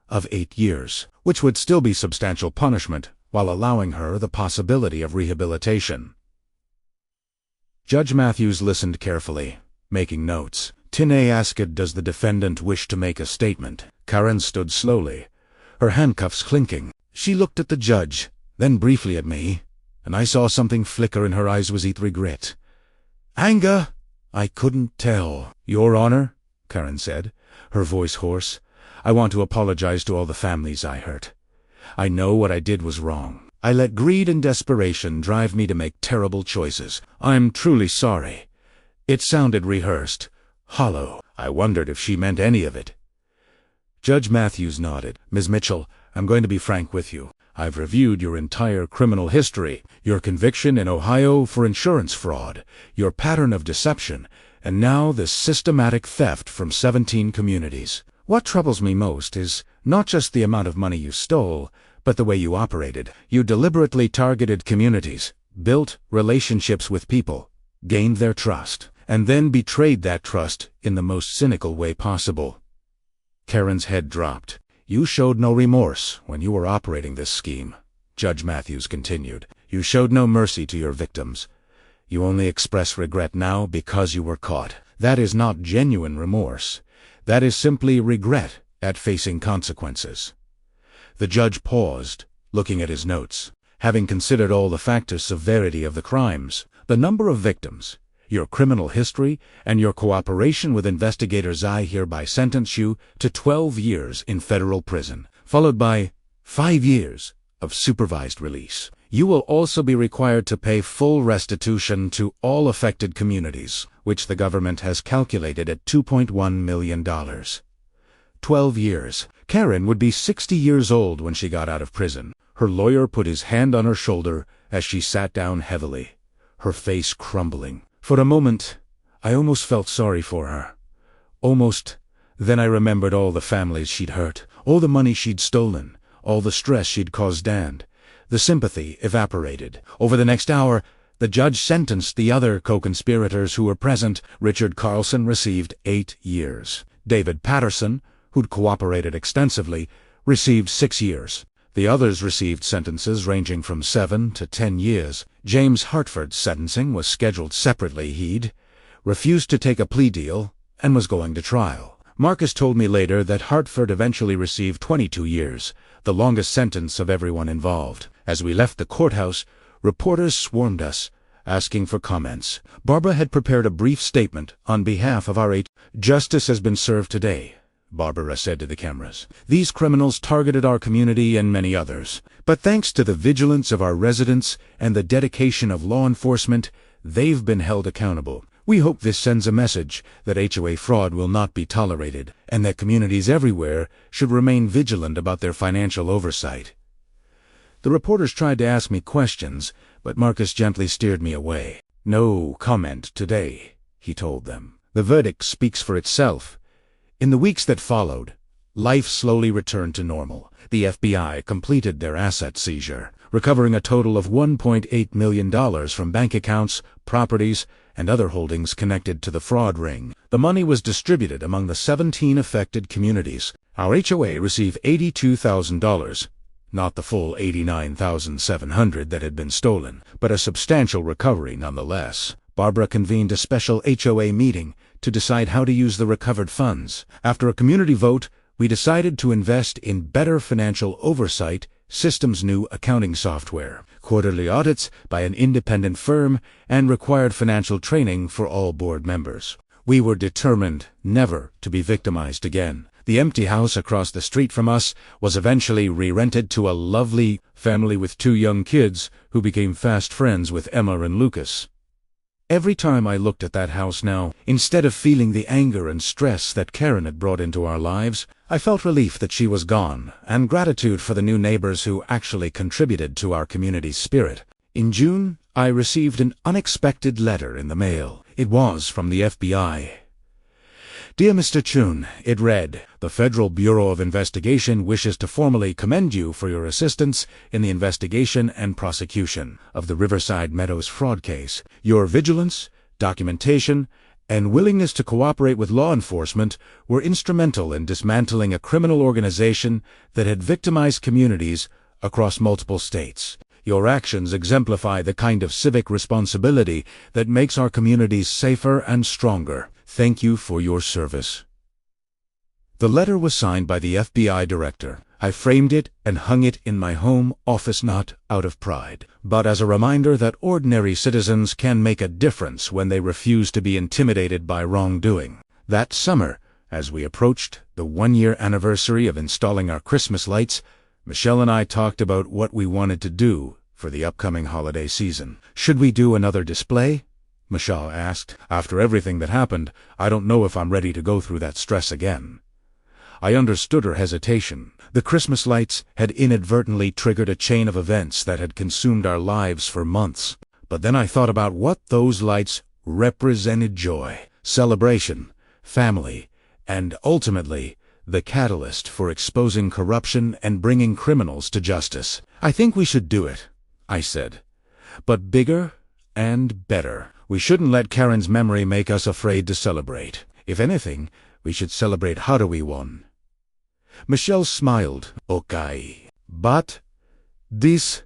of 8 years, which would still be substantial punishment, while allowing her the possibility of rehabilitation. Judge Matthews listened carefully, making notes. Tinay asked, does the defendant wish to make a statement? Karen stood slowly, her handcuffs clinking. She looked at the judge, then briefly at me, and I saw something flicker in her eyes. Was it regret? Anger? I couldn't tell. Your Honor, Karen said, her voice hoarse, I want to apologize to all the families I hurt. I know what I did was wrong. I let greed and desperation drive me to make terrible choices. I'm truly sorry. It sounded rehearsed, hollow. I wondered if she meant any of it. Judge Matthews nodded. Ms. Mitchell, I'm going to be frank with you. I've reviewed your entire criminal history, your conviction in Ohio for insurance fraud, your pattern of deception, and now this systematic theft from 17 communities. What troubles me most is not just the amount of money you stole, but the way you operated. You deliberately targeted communities, built relationships with people, gained their trust, and then betrayed that trust in the most cynical way possible. Karen's head dropped. You showed no remorse when you were operating this scheme, Judge Matthews continued. You showed no mercy to your victims. You only express regret now because you were caught. That is not genuine remorse. That is simply regret at facing consequences. The judge paused, looking at his notes. Having considered all the factors, severity of the crimes, the number of victims, your criminal history, and your cooperation with investigators, I hereby sentence you to 12 years in federal prison, followed by 5 years of supervised release. You will also be required to pay full restitution to all affected communities, which the government has calculated at $2.1 million. 12 years. Karen would be 60 years old when she got out of prison. Her lawyer put his hand on her shoulder as she sat down heavily, her face crumbling. For a moment, I almost felt sorry for her. Almost. Then I remembered all the families she'd hurt, all the money she'd stolen, all the stress she'd caused Dan. The sympathy evaporated. Over the next hour, the judge sentenced the other co-conspirators who were present. Richard Carlson received 8 years. David Patterson, who'd cooperated extensively, received 6 years. The others received sentences ranging from 7 to 10 years. James Hartford's sentencing was scheduled separately. He'd refused to take a plea deal and was going to trial. Marcus told me later that Hartford eventually received 22 years, the longest sentence of everyone involved. As we left the courthouse, reporters swarmed us, asking for comments. Barbara had prepared a brief statement on behalf of our Justice has been served today, Barbara said to the cameras. These criminals targeted our community and many others. But thanks to the vigilance of our residents and the dedication of law enforcement, they've been held accountable. We hope this sends a message that HOA fraud will not be tolerated, and that communities everywhere should remain vigilant about their financial oversight. The reporters tried to ask me questions, but Marcus gently steered me away. No comment today, he told them. The verdict speaks for itself. In the weeks that followed, life slowly returned to normal. The FBI completed their asset seizure, recovering a total of $1.8 million from bank accounts, properties, and other holdings connected to the fraud ring. The money was distributed among the 17 affected communities. Our HOA received $82,000, not the full $89,700 that had been stolen, but a substantial recovery nonetheless. Barbara convened a special HOA meeting to decide how to use the recovered funds. After a community vote, we decided to invest in better financial oversight, systems new accounting software, quarterly audits by an independent firm, and required financial training for all board members. We were determined never to be victimized again. The empty house across the street from us was eventually re-rented to a lovely family with 2 young kids who became fast friends with Emma and Lucas. Every time I looked at that house now, instead of feeling the anger and stress that Karen had brought into our lives, I felt relief that she was gone, and gratitude for the new neighbors who actually contributed to our community's spirit. In June, I received an unexpected letter in the mail. It was from the FBI. Dear Mr. Chun, it read, "The Federal Bureau of Investigation wishes to formally commend you for your assistance in the investigation and prosecution of the Riverside Meadows fraud case. Your vigilance, documentation, and willingness to cooperate with law enforcement were instrumental in dismantling a criminal organization that had victimized communities across multiple states. Your actions exemplify the kind of civic responsibility that makes our communities safer and stronger. Thank you for your service." The letter was signed by the FBI director. I framed it and hung it in my home office, not out of pride, but as a reminder that ordinary citizens can make a difference when they refuse to be intimidated by wrongdoing. That summer, as we approached the 1-year anniversary of installing our Christmas lights, Michelle and I talked about what we wanted to do for the upcoming holiday season. "Should we do another display?" Michelle asked. "After everything that happened, I don't know if I'm ready to go through that stress again." I understood her hesitation. The Christmas lights had inadvertently triggered a chain of events that had consumed our lives for months. But then I thought about what those lights represented: joy, celebration, family, and ultimately, the catalyst for exposing corruption and bringing criminals to justice. "I think we should do it," I said. "But bigger and better. We shouldn't let Karen's memory make us afraid to celebrate. If anything, we should celebrate harder we won." Michelle smiled. "Okay. But this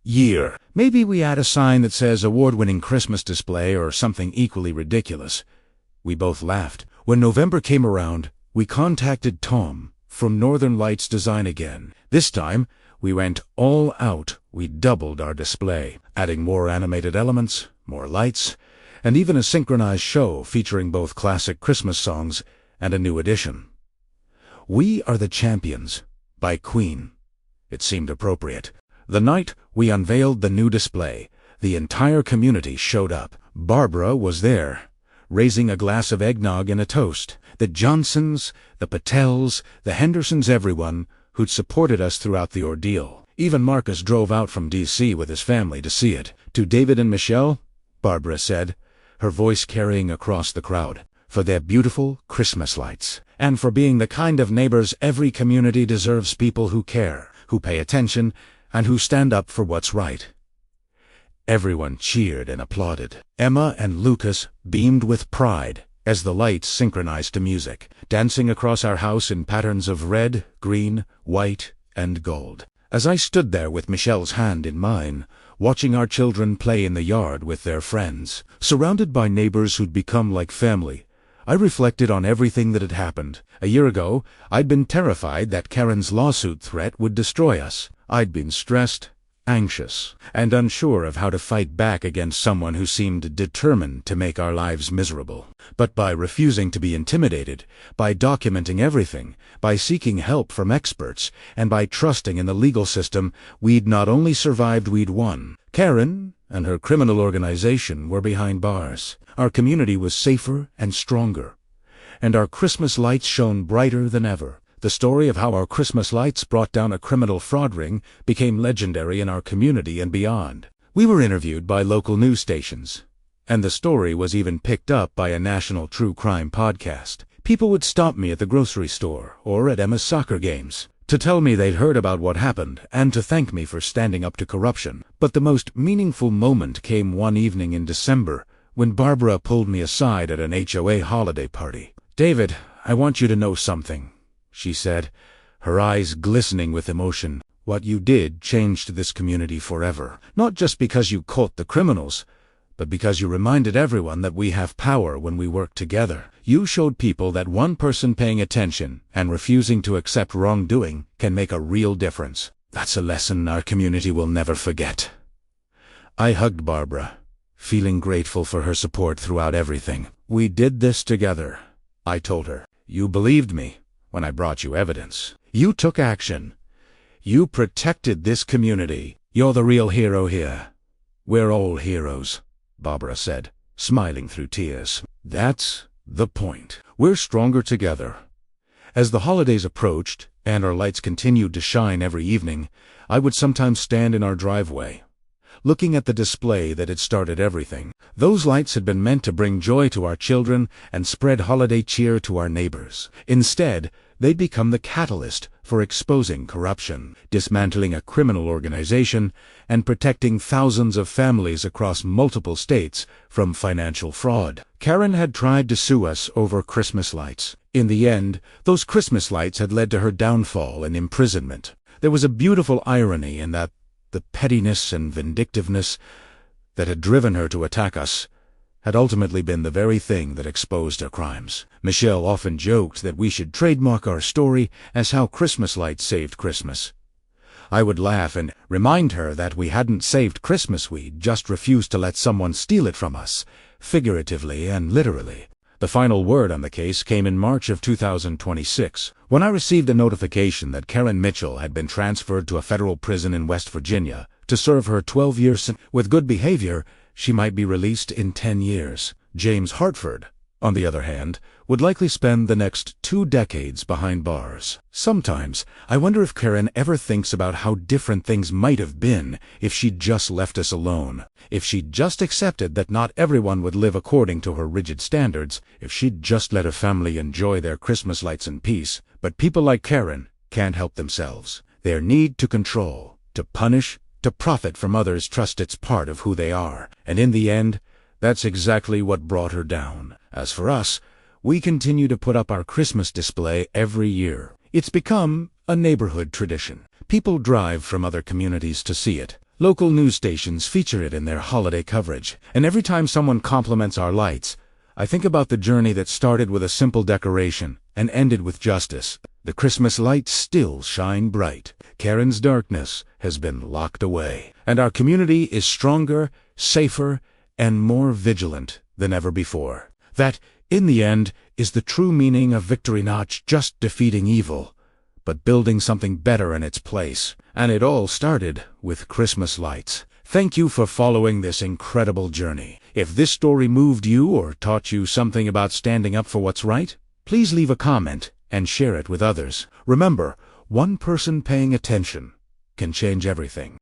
year, maybe we add a sign that says award-winning Christmas display or something equally ridiculous." We both laughed. When November came around, we contacted Tom from Northern Lights Design again. This time, we went all out. We doubled our display, adding more animated elements, more lights, and even a synchronized show featuring both classic Christmas songs and a new edition. "We Are the Champions" by Queen. It seemed appropriate. The night we unveiled the new display, the entire community showed up. Barbara was there, raising a glass of eggnog and a toast. The Johnsons, the Patels, the Hendersons, everyone who'd supported us throughout the ordeal. Even Marcus drove out from D.C. with his family to see it. "To David and Michelle," Barbara said, her voice carrying across the crowd, "for their beautiful Christmas lights, and for being the kind of neighbors every community deserves: people who care, who pay attention, and who stand up for what's right." Everyone cheered and applauded. Emma and Lucas beamed with pride as the lights synchronized to music, dancing across our house in patterns of red, green, white, and gold. As I stood there with Michelle's hand in mine, watching our children play in the yard with their friends, surrounded by neighbors who'd become like family, I reflected on everything that had happened. A year ago, I'd been terrified that Karen's lawsuit threat would destroy us. I'd been stressed, anxious, and unsure of how to fight back against someone who seemed determined to make our lives miserable. But by refusing to be intimidated, by documenting everything, by seeking help from experts, and by trusting in the legal system, we'd not only survived, we'd won. Karen and her criminal organization were behind bars. Our community was safer and stronger, and our Christmas lights shone brighter than ever. The story of how our Christmas lights brought down a criminal fraud ring became legendary in our community and beyond. We were interviewed by local news stations, and the story was even picked up by a national true crime podcast. People would stop me at the grocery store or at Emma's soccer games to tell me they'd heard about what happened and to thank me for standing up to corruption. But the most meaningful moment came one evening in December when Barbara pulled me aside at an HOA holiday party. "David, I want you to know something," she said, her eyes glistening with emotion. "What you did changed this community forever. Not just because you caught the criminals, but because you reminded everyone that we have power when we work together. You showed people that one person paying attention and refusing to accept wrongdoing can make a real difference. That's a lesson our community will never forget." I hugged Barbara, feeling grateful for her support throughout everything. "We did this together," I told her. "You believed me when I brought you evidence. You took action. You protected this community. You're the real hero here." "We're all heroes," Barbara said, smiling through tears. "That's the point. We're stronger together." As the holidays approached and our lights continued to shine every evening, I would sometimes stand in our driveway, looking at the display that had started everything. Those lights had been meant to bring joy to our children and spread holiday cheer to our neighbors. Instead, they'd become the catalyst for exposing corruption, dismantling a criminal organization, and protecting thousands of families across multiple states from financial fraud. Karen had tried to sue us over Christmas lights. In the end, those Christmas lights had led to her downfall and imprisonment. There was a beautiful irony in that the pettiness and vindictiveness that had driven her to attack us had ultimately been the very thing that exposed her crimes. Michelle often joked that we should trademark our story as how Christmas lights saved Christmas. I would laugh and remind her that we hadn't saved Christmas, we'd just refused to let someone steal it from us, figuratively and literally. The final word on the case came in March of 2026, when I received a notification that Karen Mitchell had been transferred to a federal prison in West Virginia to serve her 12-year sentence. With good behavior, she might be released in 10 years. James Hartford, on the other hand, would likely spend the next 2 decades behind bars. Sometimes, I wonder if Karen ever thinks about how different things might have been if she'd just left us alone, if she'd just accepted that not everyone would live according to her rigid standards, if she'd just let her family enjoy their Christmas lights in peace. But people like Karen can't help themselves. Their need to control, to punish, to profit from others' trust it's part of who they are. And in the end, that's exactly what brought her down. As for us, we continue to put up our Christmas display every year. It's become a neighborhood tradition. People drive from other communities to see it. Local news stations feature it in their holiday coverage. And every time someone compliments our lights, I think about the journey that started with a simple decoration and ended with justice. The Christmas lights still shine bright. Karen's darkness has been locked away. And our community is stronger, safer, and more vigilant than ever before. That, in the end, is the true meaning of victory, not just defeating evil, but building something better in its place. And it all started with Christmas lights. Thank you for following this incredible journey. If this story moved you or taught you something about standing up for what's right, please leave a comment and share it with others. Remember, one person paying attention can change everything.